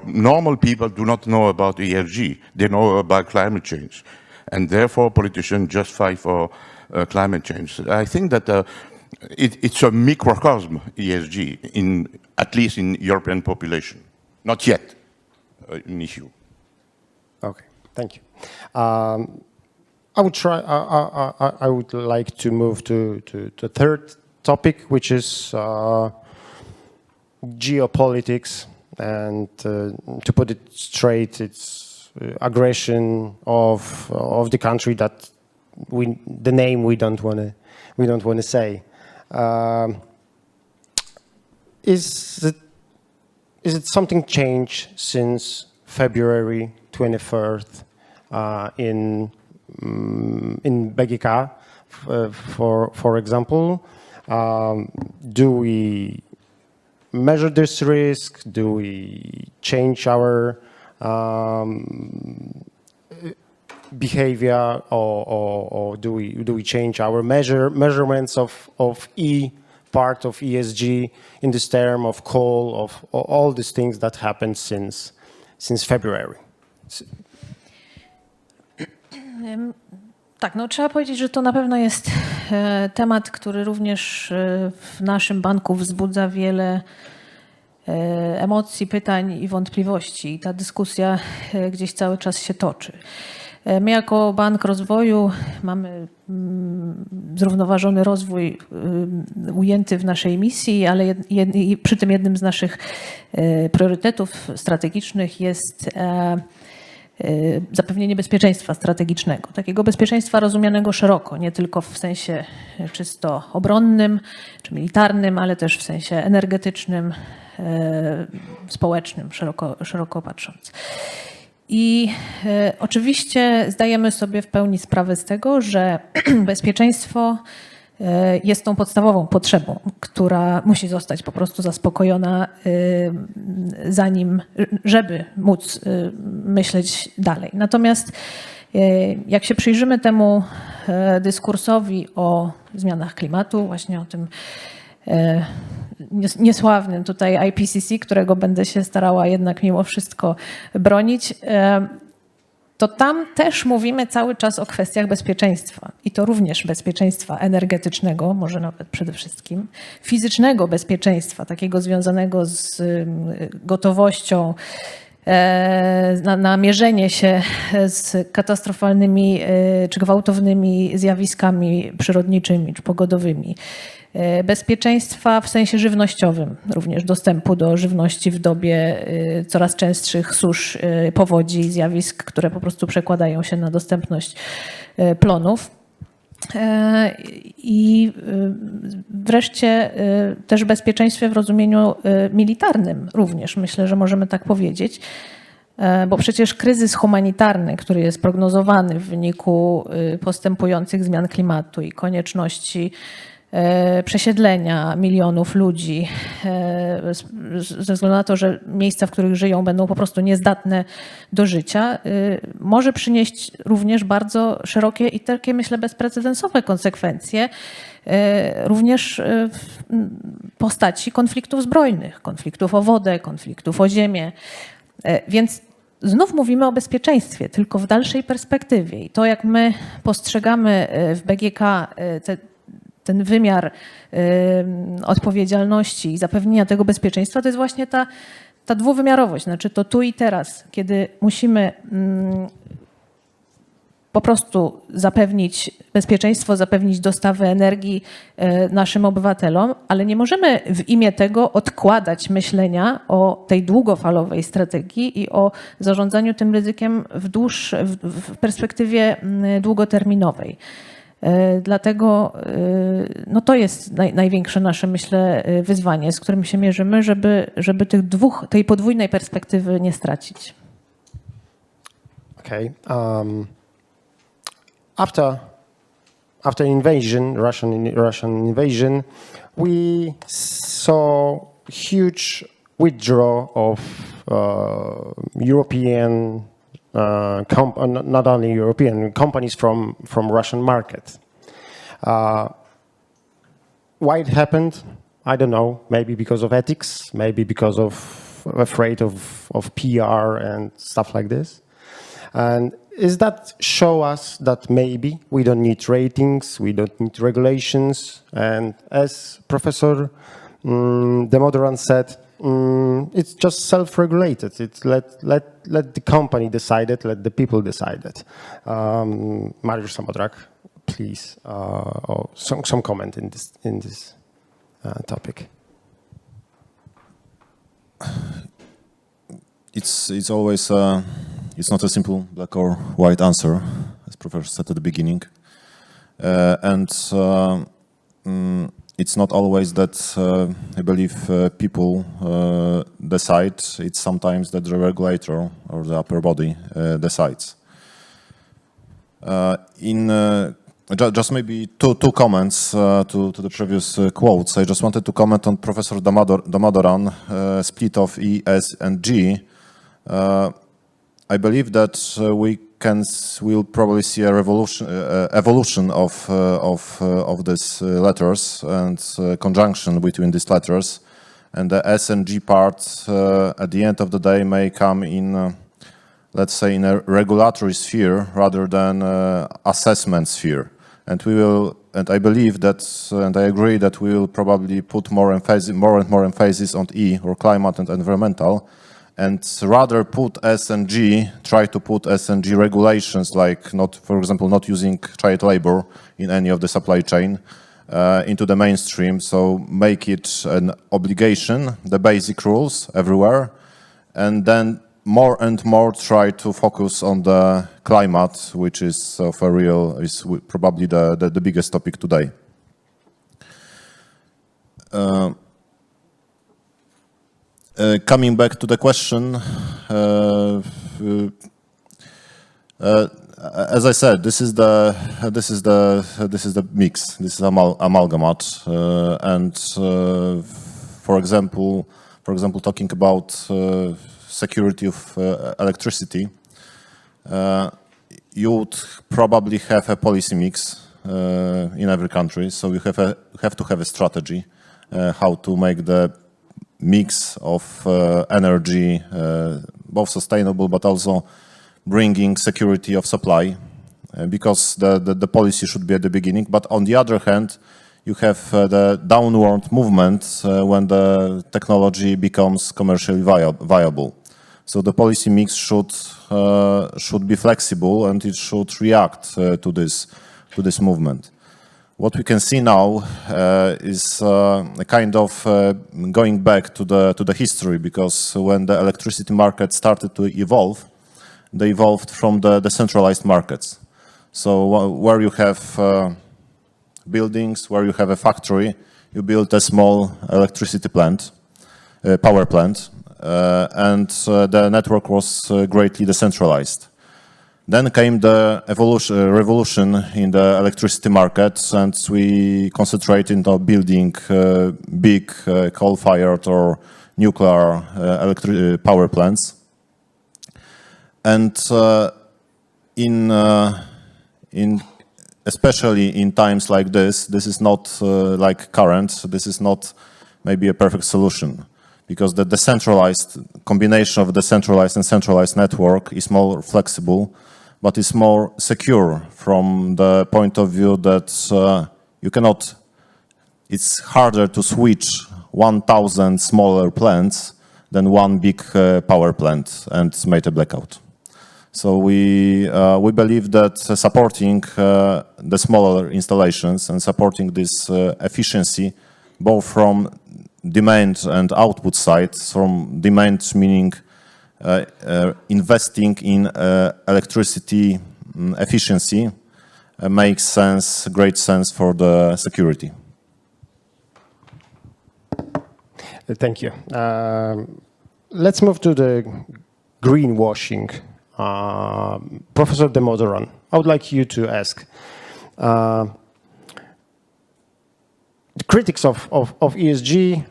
normal people do not know about ESG. They know about climate change. And therefore, politicians just fight for climate change. I think that it's a microcosm, ESG, at least in European population. Not yet an issue. Okay, thank you. I would like to move to the third topic, which is geopolitics, and to put it straight, it's aggression of the country that the name we don't want to say. Is it something changed since February 23rd in BGK, for example? Do we measure this risk? Do we change our behavior, or do we change our measurements of part of ESG in this term of coal, of all these things that happened since February? Tak, no trzeba powiedzieć, że to na pewno jest temat, który również w naszym banku wzbudza wiele emocji, pytań i wątpliwości. I ta dyskusja gdzieś cały czas się toczy. My jako Bank Rozwoju mamy zrównoważony rozwój ujęty w naszej misji, ale przy tym jednym z naszych priorytetów strategicznych jest zapewnienie bezpieczeństwa strategicznego. Takiego bezpieczeństwa rozumianego szeroko, nie tylko w sensie czysto obronnym czy militarnym, ale też w sensie energetycznym, społecznym, szeroko patrząc. I oczywiście zdajemy sobie w pełni sprawę z tego, że bezpieczeństwo jest tą podstawową potrzebą, która musi zostać po prostu zaspokojona, żeby móc myśleć dalej. Natomiast jak się przyjrzymy temu dyskursowi o zmianach klimatu, właśnie o tym niesławnym tutaj IPCC, którego będę się starała jednak mimo wszystko bronić, to tam też mówimy cały czas o kwestiach bezpieczeństwa. I to również bezpieczeństwa energetycznego, może nawet przede wszystkim, fizycznego bezpieczeństwa, takiego związanego z gotowością na mierzenie się z katastrofalnymi czy gwałtownymi zjawiskami przyrodniczymi czy pogodowymi. Bezpieczeństwa w sensie żywnościowym, również dostępu do żywności w dobie coraz częstszych susz, powodzi, zjawisk, które po prostu przekładają się na dostępność plonów. I wreszcie też bezpieczeństwie w rozumieniu militarnym również, myślę, że możemy tak powiedzieć, bo przecież kryzys humanitarny, który jest prognozowany w wyniku postępujących zmian klimatu i konieczności przesiedlenia milionów ludzi ze względu na to, że miejsca, w których żyją, będą po prostu niezdatne do życia, może przynieść również bardzo szerokie i takie, myślę, bezprecedensowe konsekwencje, również w postaci konfliktów zbrojnych, konfliktów o wodę, konfliktów o ziemię. Więc znów mówimy o bezpieczeństwie, tylko w dalszej perspektywie. I to, jak my postrzegamy w BGK ten wymiar odpowiedzialności i zapewnienia tego bezpieczeństwa, to jest właśnie ta dwuwymiarowość, znaczy to tu i teraz, kiedy musimy po prostu zapewnić bezpieczeństwo, zapewnić dostawę energii naszym obywatelom, ale nie możemy w imię tego odkładać myślenia o tej długofalowej strategii i o zarządzaniu tym ryzykiem w perspektywie długoterminowej. Dlatego no to jest największe nasze, myślę, wyzwanie, z którym się mierzymy, żeby tej podwójnej perspektywy nie stracić. Okay. After invasion, Russian invasion, we saw huge withdrawal of European not only European companies from Russian market. Why it happened? I don't know. Maybe because of ethics. Maybe because of afraid of PR and stuff like this. And is that show us that maybe we don't need ratings, we don't need regulations, and as Professor Demodoran said, it's just self-regulated. It's let the company decide it, let the people decide it. Mariusz Samodrak, please, or some comment in this topic. It's always it's not a simple black or white answer, as Professor said at the beginning, and it's not always that I believe people decide. It's sometimes that the regulator or the upper body decides. Just maybe two comments to the previous quotes. I just wanted to comment on Professor Damodaran split of E, S, and G. I believe that we'll probably see a evolution of these letters and conjunction between these letters, and the S and G part at the end of the day may come in, let's say, in a regulatory sphere rather than assessment sphere. And I believe that, and I agree that we will probably put more and more emphasis on E, or climate and environmental, and rather put S and G, try to put S and G regulations, like for example, not using child labor in any of the supply chain, into the mainstream. So make it an obligation, the basic rules everywhere, and then more and more try to focus on the climate, which is probably the biggest topic today. Coming back to the question, as I said, this is the mix. This is amalgamate, and for example, talking about security of electricity, you would probably have a policy mix in every country. So you have to have a strategy. how to make the mix of energy both sustainable but also bringing security of supply, because the policy should be at the beginning. But on the other hand, you have the downward movement when the technology becomes commercially viable. So the policy mix should be flexible, and it should react to this movement. What we can see now is a kind of going back to the history, because when the electricity market started to evolve, they evolved from the decentralized markets. So where you have buildings, where you have a factory, you build a small electricity plant, power plant, and the network was greatly decentralized. Then came the revolution in the electricity markets, and we concentrated on building big coal-fired or nuclear power plants. And especially in times like this is not like current. This is not maybe a perfect solution, because the decentralized combination of decentralized and centralized network is more flexible, but it's more secure from the point of view that you cannot. It's harder to switch 1,000 smaller plants than one big power plant and make a blackout. So we believe that supporting the smaller installations and supporting this efficiency, both from demand and output side, from demand meaning investing in electricity efficiency, makes sense, great sense for the security. Thank you. Let's move to the greenwashing. Professor Demodoran, I would like you to ask. The critics of ESG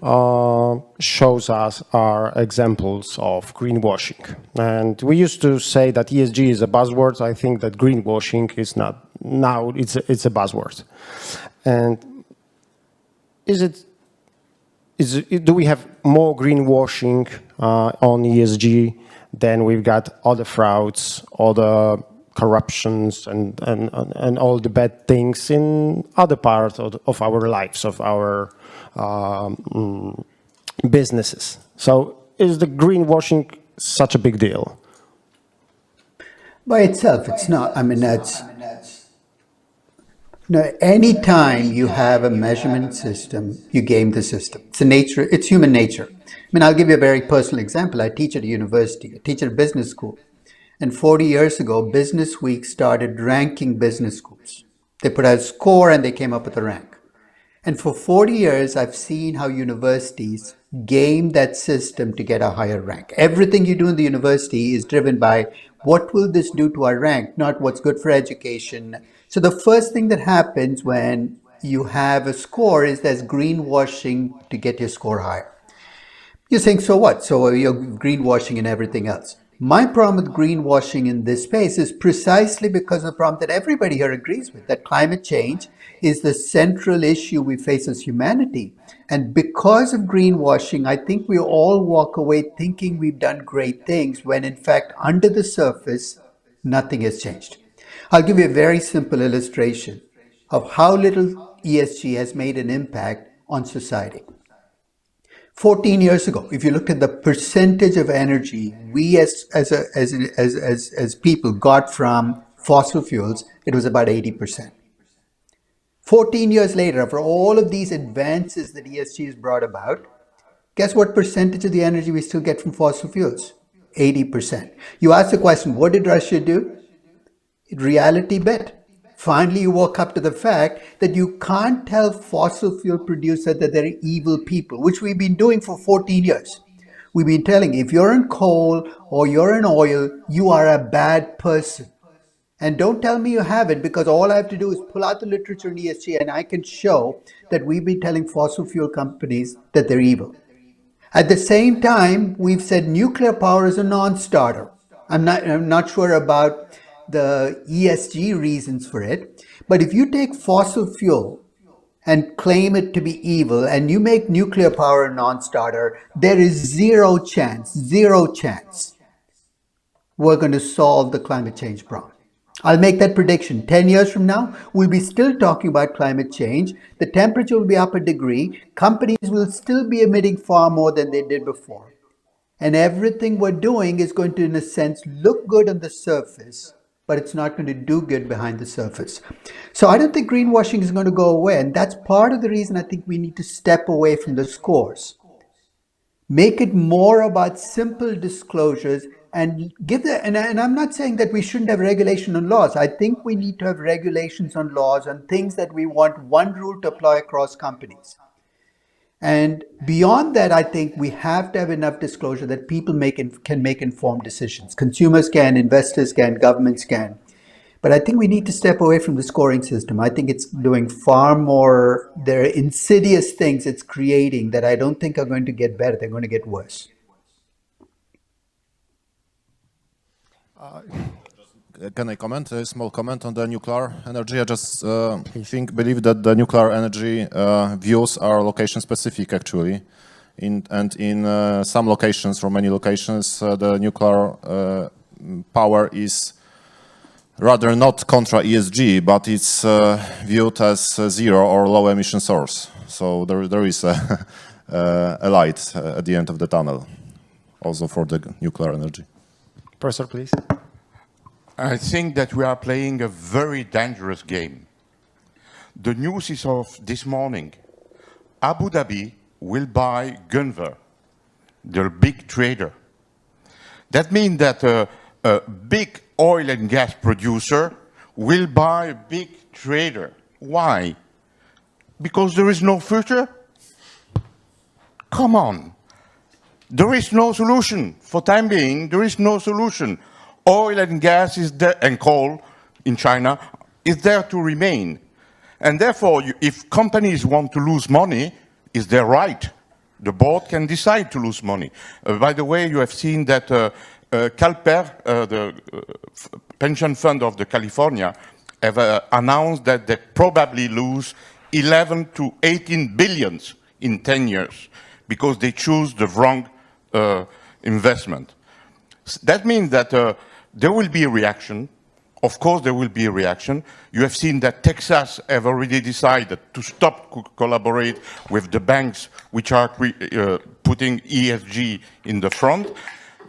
shows us are examples of greenwashing. And we used to say that ESG is a buzzword. I think that greenwashing is not. Now it's a buzzword. And do we have more greenwashing on ESG than we've got other frauds, other corruptions, and all the bad things in other parts of our lives, of our businesses? So is the greenwashing such a big deal? By itself, it's not. I mean, that's. No, any time you have a measurement system, you game the system. It's human nature. I mean, I'll give you a very personal example. I teach at a university, I teach at a business school. And 40 years ago, Business Week started ranking business schools. They put out a score and they came up with a rank. And for 40 years, I've seen how universities game that system to get a higher rank. Everything you do in the university is driven by what will this do to our rank, not what's good for education. So the first thing that happens when you have a score is there's greenwashing to get your score higher. You're saying, so what? So you're greenwashing and everything else. My problem with greenwashing in this space is precisely because of the problem that everybody here agrees with, that climate change is the central issue we face as humanity. And because of greenwashing, I think we all walk away thinking we've done great things when in fact, under the surface, nothing has changed. I'll give you a very simple illustration of how little ESG has made an impact on society. 14 years ago, if you looked at the percentage of energy we as people got from fossil fuels, it was about 80%. 14 years later, after all of these advances that ESG has brought about, guess what percentage of the energy we still get from fossil fuels? 80%. You ask the question, what did Russia do? Reality bet. Finally, you woke up to the fact that you can't tell fossil fuel producers that they're evil people, which we've been doing for 14 years. We've been telling, if you're in coal or you're in oil, you are a bad person. And don't tell me you haven't, because all I have to do is pull out the literature in ESG and I can show that we've been telling fossil fuel companies that they're evil. At the same time, we've said nuclear power is a non-starter. I'm not sure about the ESG reasons for it. But if you take fossil fuel and claim it to be evil, and you make nuclear power a non-starter, there is zero chance we're going to solve the climate change problem. I'll make that prediction. 10 years from now, we'll be still talking about climate change. The temperature will be up a degree. Companies will still be emitting far more than they did before. And everything we're doing is going to, in a sense, look good on the surface, but it's not going to do good behind the surface. So I don't think greenwashing is going to go away. And that's part of the reason I think we need to step away from the scores. Make it more about simple disclosures and give the, and I'm not saying that we shouldn't have regulation on laws. I think we need to have regulations on laws on things that we want one rule to apply across companies. And beyond that, I think we have to have enough disclosure that people can make informed decisions. Consumers can, investors can, governments can. But I think we need to step away from the scoring system. I think it's doing far more, there are insidious things it's creating that I don't think are going to get better, they're going to get worse. Can I comment? A small comment on the nuclear energy. I just believe that the nuclear energy views are location specific actually. In some locations, from many locations, the nuclear power is rather not contra ESG, but it's viewed as a zero or low emission source. So there is a light at the end of the tunnel, also for the nuclear energy. Professor, please. I think that we are playing a very dangerous game. The news is of this morning. Abu Dhabi will buy Gunvor, their big trader. That means that a big oil and gas producer will buy a big trader. Why? Because there is no future? Come on. There is no solution. For time being, there is no solution. Oil and gas is there, and coal in China is there to remain. And therefore, if companies want to lose money, it's their right. The board can decide to lose money. By the way, you have seen that CalPER, the pension fund of the California, have announced that they probably lose 11 to 18 billions in 10 years because they choose the wrong investment. That means that there will be a reaction. Of course, there will be a reaction. You have seen that Texas have already decided to stop collaborate with the banks which are putting ESG in the front.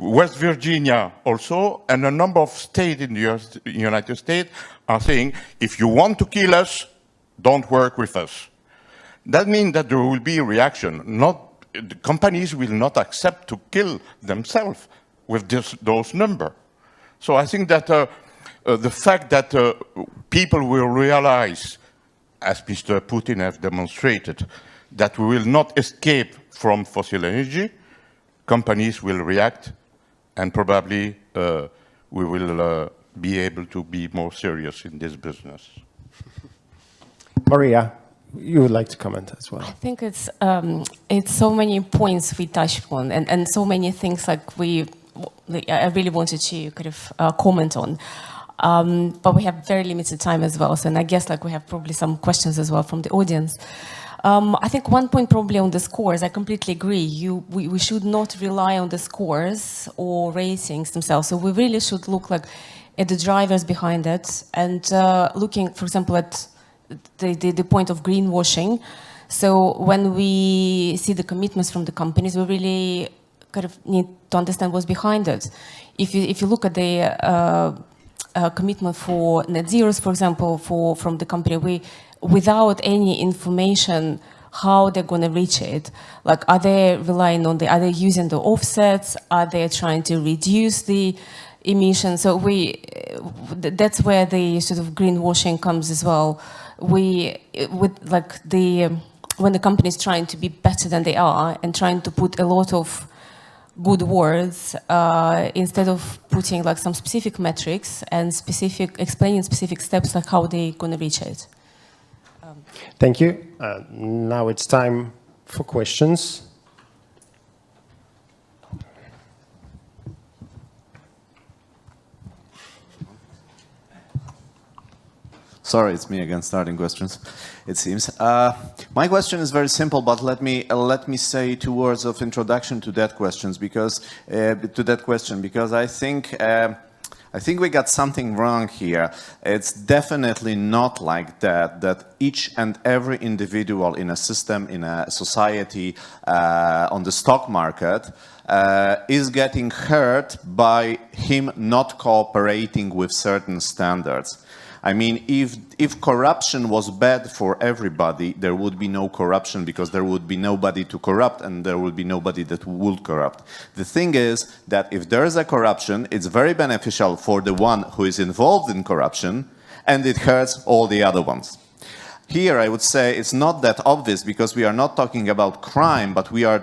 West Virginia also, and a number of states in the United States are saying, if you want to kill us, don't work with us. That means that there will be a reaction. The companies will not accept to kill themselves with those numbers. So I think that the fact that people will realize, as Mr. Putin has demonstrated, that we will not escape from fossil energy, companies will react, and probably we will be able to be more serious in this business. Maria, you would like to comment as well. I think it's so many points we touched on, and so many things like I really wanted to kind of comment on. But we have very limited time as well, so and I guess like we have probably some questions as well from the audience. I think one point probably on the scores, I completely agree. We should not rely on the scores or ratings themselves. So we really should look like at the drivers behind it and looking, for example, at the point of greenwashing. So when we see the commitments from the companies, we really kind of need to understand what's behind it. If you look at the commitment for net zeros, for example, from the company, without any information how they're going to reach it, like are they relying on are they using the offsets? Are they trying to reduce the emissions? So that's where the sort of greenwashing comes as well. When the company is trying to be better than they are and trying to put a lot of good words instead of putting like some specific metrics and explaining specific steps like how they're going to reach it. Thank you. Now it's time for questions. Sorry, it's me again starting questions, it seems. My question is very simple, but let me say 2 words of introduction to that question because I think we got something wrong here. It's definitely not like that each and every individual in a system, in a society, on the stock market is getting hurt by him not cooperating with certain standards. I mean, if corruption was bad for everybody, there would be no corruption because there would be nobody to corrupt and there would be nobody that would corrupt. The thing is that if there is a corruption, it's very beneficial for the one who is involved in corruption and it hurts all the other ones. Here, I would say it's not that obvious because we are not talking about crime, but we're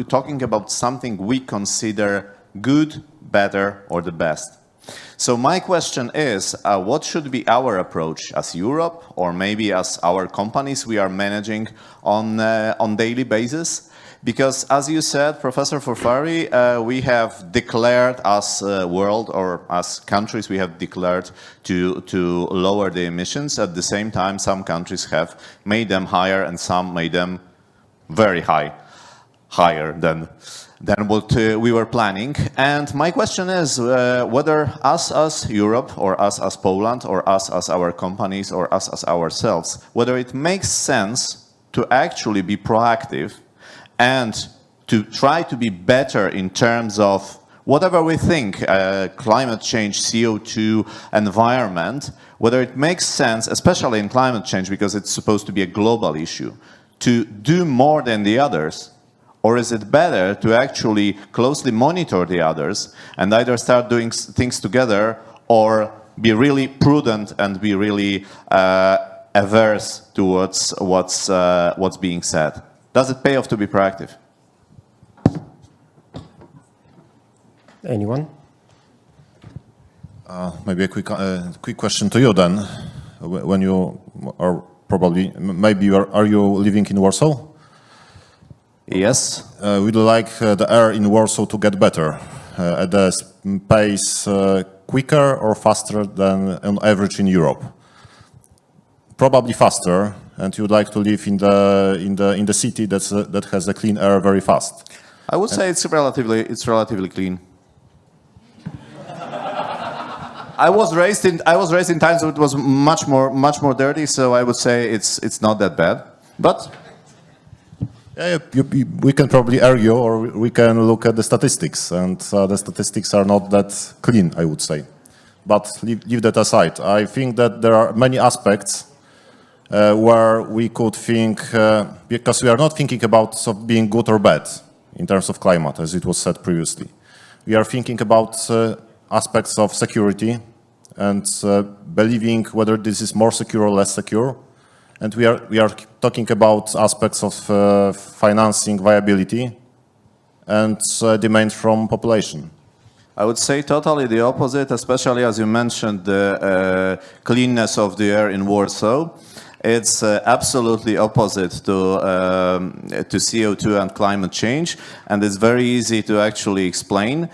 talking about something we consider good, better, or the best. So my question is, what should be our approach as Europe, or maybe as our companies we are managing on daily basis? Because as you said, Professor Forfari, we have declared as a world or as countries, we have declared to lower the emissions. At the same time, some countries have made them higher and some made them very high, higher than what we were planning. And my question is whether us as Europe or us as Poland or us as our companies or us as ourselves, whether it makes sense to actually be proactive and to try to be better in terms of whatever we think, climate change, CO2, environment, whether it makes sense, especially in climate change because it's supposed to be a global issue, to do more than the others. Or is it better to actually closely monitor the others and either start doing things together or be really prudent and be really averse towards what's being said? Does it pay off to be proactive? Anyone? Maybe a quick question to you then. When you are probably, maybe are you living in Warsaw? Yes. We'd like the air in Warsaw to get better at a pace quicker or faster than on average in Europe. Probably faster, and you'd like to live in the city that has a clean air very fast. I would say it's relatively clean. I was raised in times when it was much more dirty, so I would say it's not that bad, but. Yeah, we can probably argue, or we can look at the statistics, and the statistics are not that clean, I would say. But leave that aside. I think that there are many aspects where we could think, because we are not thinking about being good or bad in terms of climate, as it was said previously. We are thinking about aspects of security and believing whether this is more secure or less secure. And we are talking about aspects of financing viability and demand from population. I would say totally the opposite, especially as you mentioned the cleanness of the air in Warsaw. It's absolutely opposite to CO2 and climate change, and it's very easy to actually explain.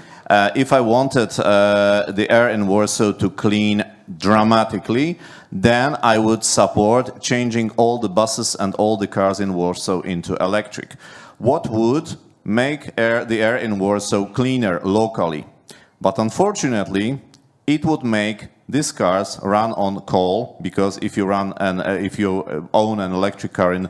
If I wanted the air in Warsaw to clean dramatically, then I would support changing all the buses and all the cars in Warsaw into electric. What would make the air in Warsaw cleaner locally? But unfortunately, it would make these cars run on coal, because if you own an electric car in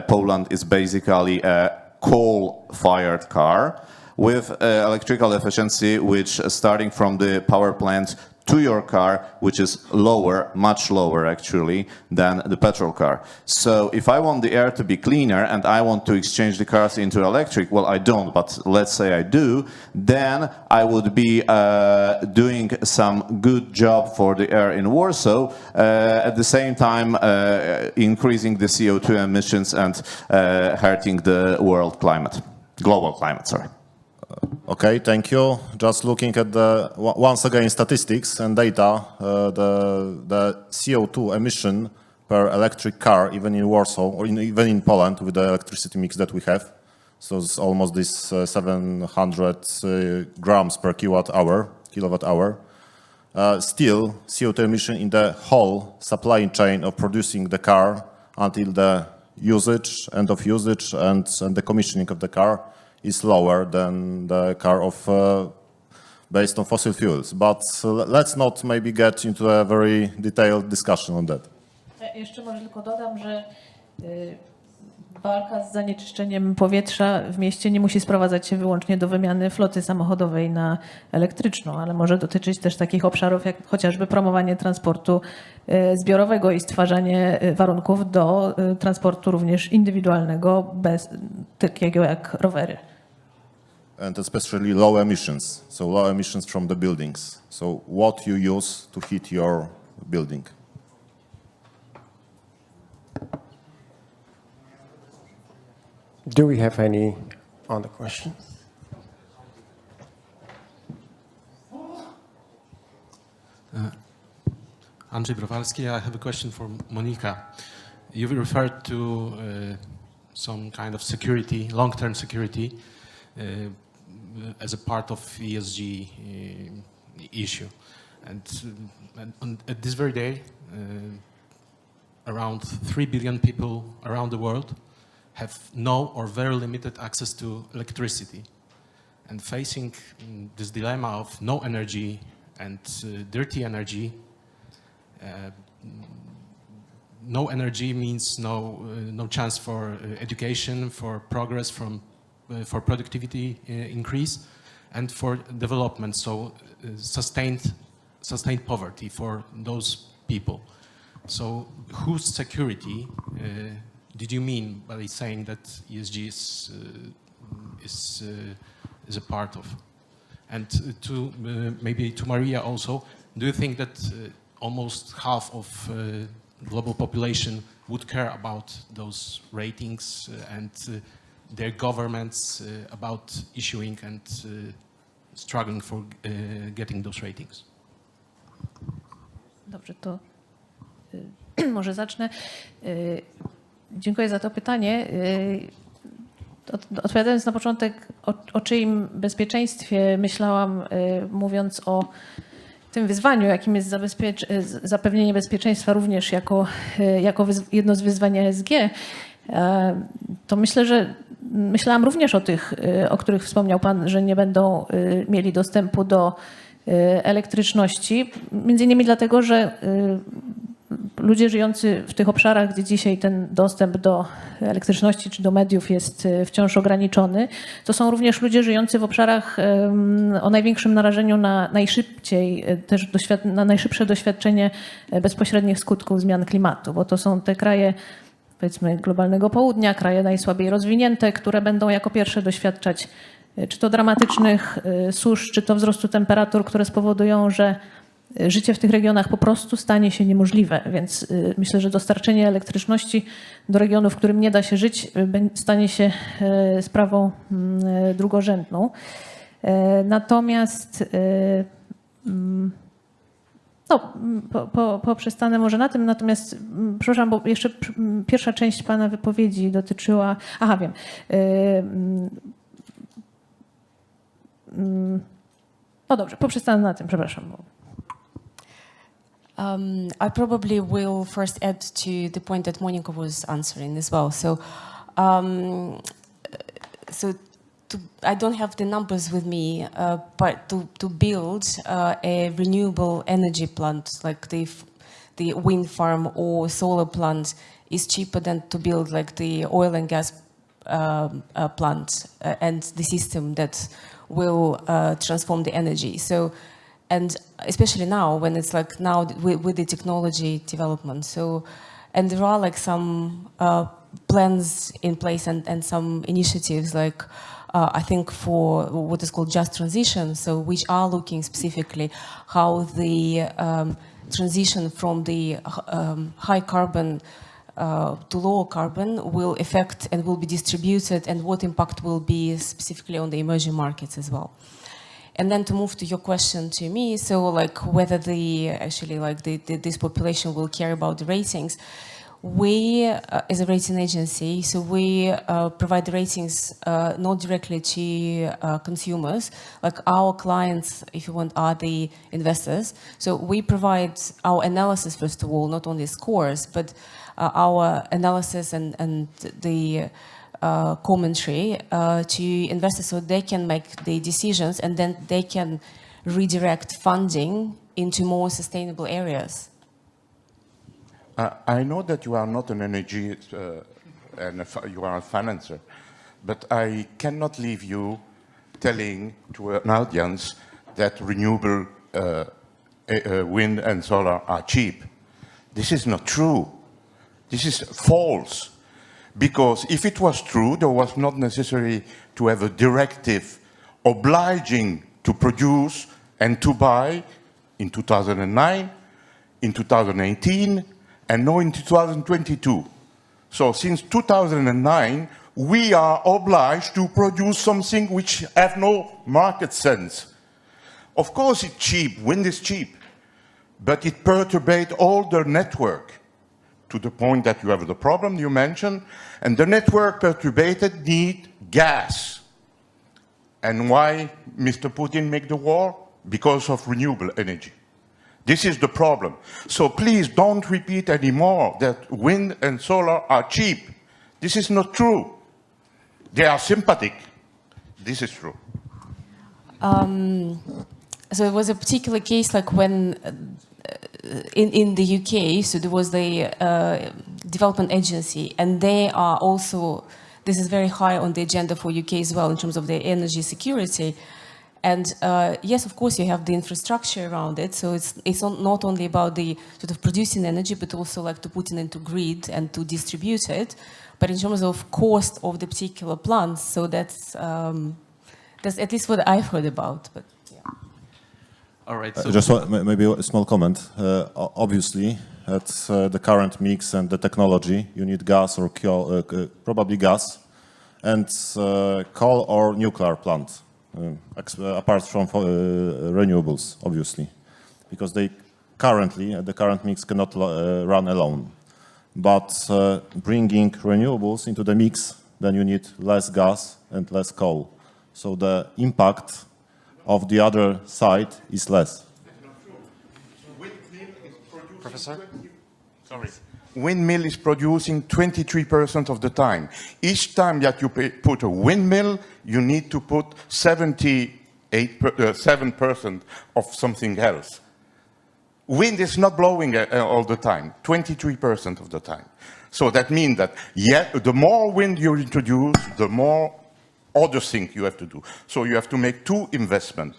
Poland, it's basically a coal-fired car with electrical efficiency, which starting from the power plant to your car, which is lower, much lower actually, than the petrol car. So if I want the air to be cleaner and I want to exchange the cars into electric, well, I don't, but let's say I do, then I would be doing some good job for the air in Warsaw, at the same time increasing the CO2 emissions and hurting the world climate, global climate, sorry. Okay, thank you. Just looking at once again, statistics and data, the CO2 emission per electric car, even in Warsaw, or even in Poland, with the electricity mix that we have, so it's almost this 700 grams per kilowatt hour. still CO2 emission in the whole supply chain of producing the car until the usage, end of usage, and the commissioning of the car is lower than the car of based on fossil fuels. But let's not maybe get into a very detailed discussion on that. Jeszcze może tylko dodam, że walka z zanieczyszczeniem powietrza w mieście nie musi sprowadzać się wyłącznie do wymiany floty samochodowej na elektryczną, ale może dotyczyć też takich obszarów jak chociażby promowanie transportu zbiorowego i stwarzanie warunków do transportu również indywidualnego, takiego jak rowery. And especially low emissions, so low emissions from the buildings. So what you use to heat your building. Do we have any other questions? Andrzej Browalski, I have a question for Monika. You've referred to some kind of security, long-term security, as a part of ESG issue. And at this very day, around 3 billion people around the world have no or very limited access to electricity. And facing this dilemma of no energy and dirty energy, no energy means no chance for education, for progress, for productivity increase, and for development. So sustained poverty for those people. So whose security did you mean by saying that ESG is a part of? And maybe to Maria also, do you think that almost half of global population would care about those ratings and their governments about issuing and struggling for getting those ratings? Dobrze, to może zacznę. Dziękuję za to pytanie. Odpowiadając na początek, o czyim bezpieczeństwie myślałam, mówiąc o tym wyzwaniu, jakim jest zapewnienie bezpieczeństwa również jako jedno z wyzwań ESG, to myślę, że myślałam również o tych, o których wspomniał Pan, że nie będą mieli dostępu do elektryczności. Między innymi dlatego, że ludzie żyjący w tych obszarach, gdzie dzisiaj ten dostęp do elektryczności czy do mediów jest wciąż ograniczony, to są również ludzie żyjący w obszarach o największym narażeniu na najszybsze doświadczenie bezpośrednich skutków zmian klimatu, bo to są te kraje, powiedzmy, globalnego południa, kraje najsłabiej rozwinięte, które będą jako pierwsze doświadczać czy to dramatycznych susz, czy to wzrostu temperatur, które spowodują, że życie w tych regionach po prostu stanie się niemożliwe, więc myślę, że dostarczenie elektryczności do regionu, w którym nie da się żyć, stanie się sprawą drugorzędną. Natomiast poprzestanę może na tym, natomiast przepraszam, bo jeszcze pierwsza część Pana wypowiedzi dotyczyła... Aha, wiem. No dobrze, poprzestanę na tym, przepraszam. I probably will first add to the point that Monica was answering as well. So I don't have the numbers with me, but to build a renewable energy plant like the wind farm or solar plant is cheaper than to build like the oil and gas plant and the system that will transform the energy. So, and especially now when it's like now with the technology development. So, and there are like some plans in place and some initiatives like I think for what is called just transition. So which are looking specifically how the transition from the high carbon to lower carbon will affect and will be distributed and what impact will be specifically on the emerging markets as well. And then to move to your question to me, so like whether this population will care about the ratings, we, as a rating agency, so we provide ratings not directly to consumers. Like our clients, if you want, are the investors. So we provide our analysis, first of all, not only scores, but our analysis and the commentary to investors so they can make the decisions and then they can redirect funding into more sustainable areas. I know that you are not an energy and you are a financer, but I cannot leave you telling to an audience that renewable wind and solar are cheap. This is not true. This is false. Because if it was true, there was not necessary to have a directive obliging to produce and to buy in 2009, in 2018, and now in 2022. So since 2009, we are obliged to produce something which have no market sense. Of course it's cheap, wind is cheap, but it perturbates all the network to the point that you have the problem you mentioned, and the network perturbated need gas. And why Mr. Putin make the war? Because of renewable energy. This is the problem. So please don't repeat anymore that wind and solar are cheap. This is not true. They are sympathetic. This is true. So it was a particular case like when in the UK, so there was the development agency, and they are also, this is very high on the agenda for UK as well in terms of the energy security. And yes, of course, you have the infrastructure around it. So it's not only about the sort of producing energy, but also like to put it into grid and to distribute it. But in terms of cost of the particular plants, so that's at least what I've heard about. But yeah. All right. So Just maybe a small comment. Obviously, at the current mix and the technology, you need gas or probably gas, and coal or nuclear plant. Apart from renewables, obviously, because they currently, the current mix cannot run alone. But bringing renewables into the mix, then you need less gas and less coal. So the impact of the other side is less. Professor? Sorry. Windmill is producing 23% of the time. Each time that you put a windmill, you need to put 7% of something else. Wind is not blowing all the time, 23% of the time. So that means that the more wind you introduce, the more other things you have to do. So you have to make two investments.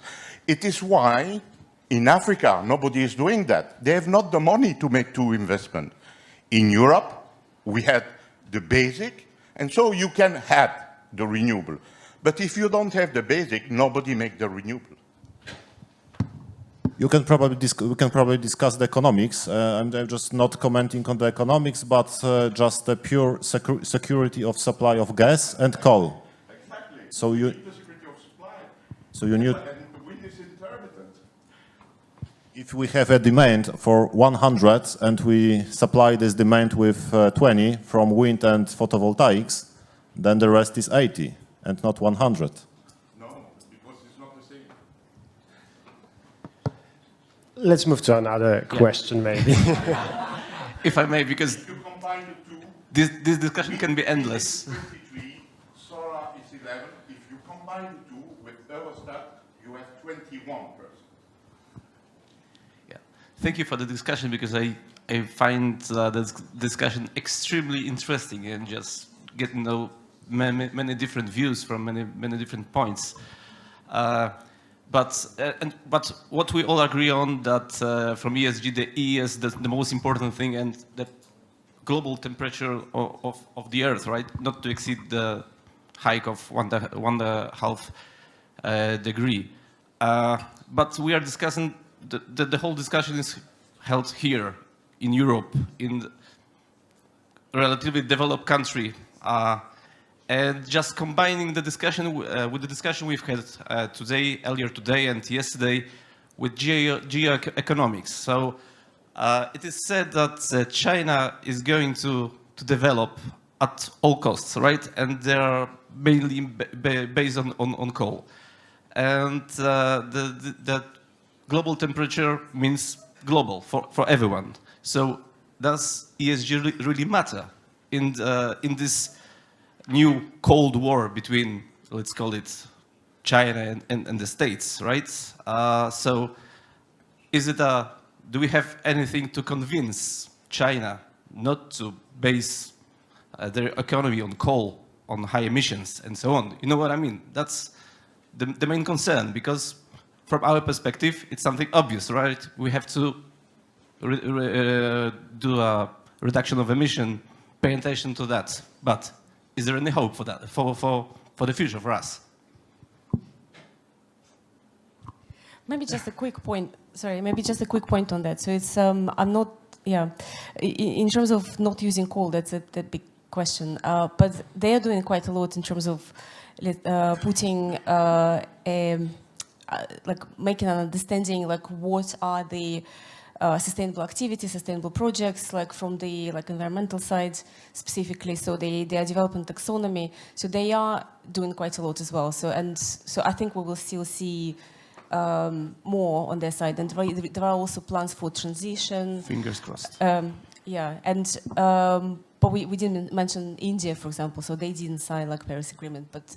It is why in Africa, nobody is doing that. They have not the money to make two investments. In Europe, we had the basic, and so you can have the renewable. But if you don't have the basic, nobody makes the renewable. We can probably discuss the economics, and I'm just not commenting on the economics, but just the pure security of supply of gas and coal. Exactly. So you need the security of supply. So you need. And the wind is intermittent. If we have a demand for 100 and we supply this demand with 20 from wind and photovoltaics, then the rest is 80 and not 100. No, because it's not the same. Let's move to another question, maybe. if I may, because If you combine the two, this discussion can be endless. 23, solar is 11. If you combine the two with thermostat, you have 21%. Yeah. Thank you for the discussion, because I find this discussion extremely interesting and just get to know many different views from many different points. But what we all agree on that from ESG, the E is the most important thing, and the global temperature of the Earth, right? Not to exceed the hike of 1.5 degree. But we are discussing, the whole discussion is held here in Europe, in relatively developed country. And just combining the discussion with the discussion we've had earlier today and yesterday with geoeconomics. So It is said that China is going to develop at all costs, right? And they are mainly based on coal. And the global temperature means global for everyone. So does ESG really matter in this new Cold War between, let's call it, China and the States, right? So is it do we have anything to convince China not to base their economy on coal, on high emissions, and so on? You know what I mean? That's the main concern, because from our perspective, it's something obvious, right? We have to do a reduction of emission, pay attention to that. But is there any hope for that, for the future, for us? Maybe just a quick point. Sorry, maybe just a quick point on that. So it's I'm not, yeah, in terms of not using coal, that's a big question. But they are doing quite a lot in terms of putting like making an understanding like what are the sustainable activities, sustainable projects, like from the environmental side specifically. So they are developing taxonomy. So they are doing quite a lot as well. So I think we will still see more on their side, and there are also plans for transition. Fingers crossed. Yeah, and but we didn't mention India, for example. So they didn't sign like Paris Agreement, but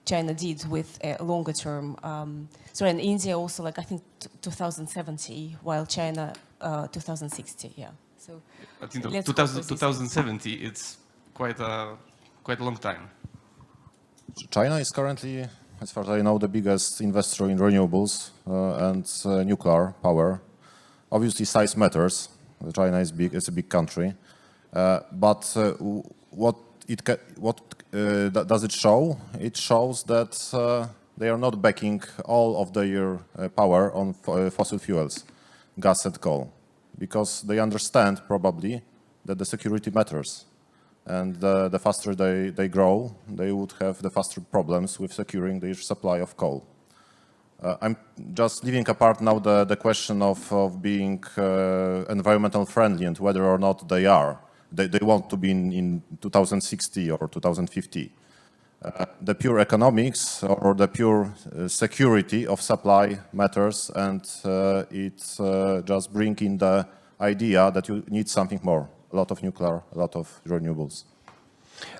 China did with a longer term. Sorry, and India also like I think 2070, while China 2060. Yeah. So I think 2070, it's quite a long time. China is currently, as far as I know, the biggest investor in renewables and nuclear power. Obviously, size matters. China is big; it's a big country. But what does it show? It shows that they are not backing all of their power on fossil fuels, gas and coal, because they understand probably that the security matters. And the faster they grow, they would have the faster problems with securing their supply of coal. I'm just leaving apart now the question of being environmental friendly and whether or not they are. They want to be in 2060 or 2050. The pure economics or the pure security of supply matters, and it's just bringing the idea that you need something more. A lot of nuclear, a lot of renewables.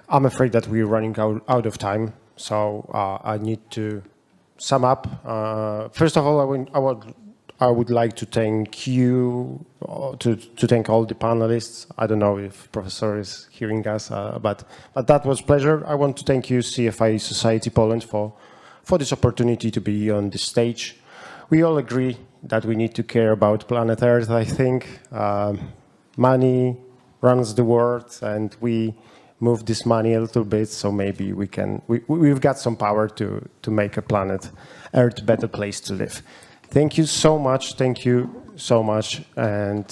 I'm afraid that we're running out of time, so I need to sum up. First of all, I would like to thank you, to thank all the panelists. I don't know if Professor is hearing us, but that was a pleasure. I want to thank you, CFA Society Poland, for this opportunity to be on this stage. We all agree that we need to care about planet Earth, I think. Money runs the world, and we move this money a little bit, so maybe we've got some power to make a planet Earth a better place to live. Thank you so much, and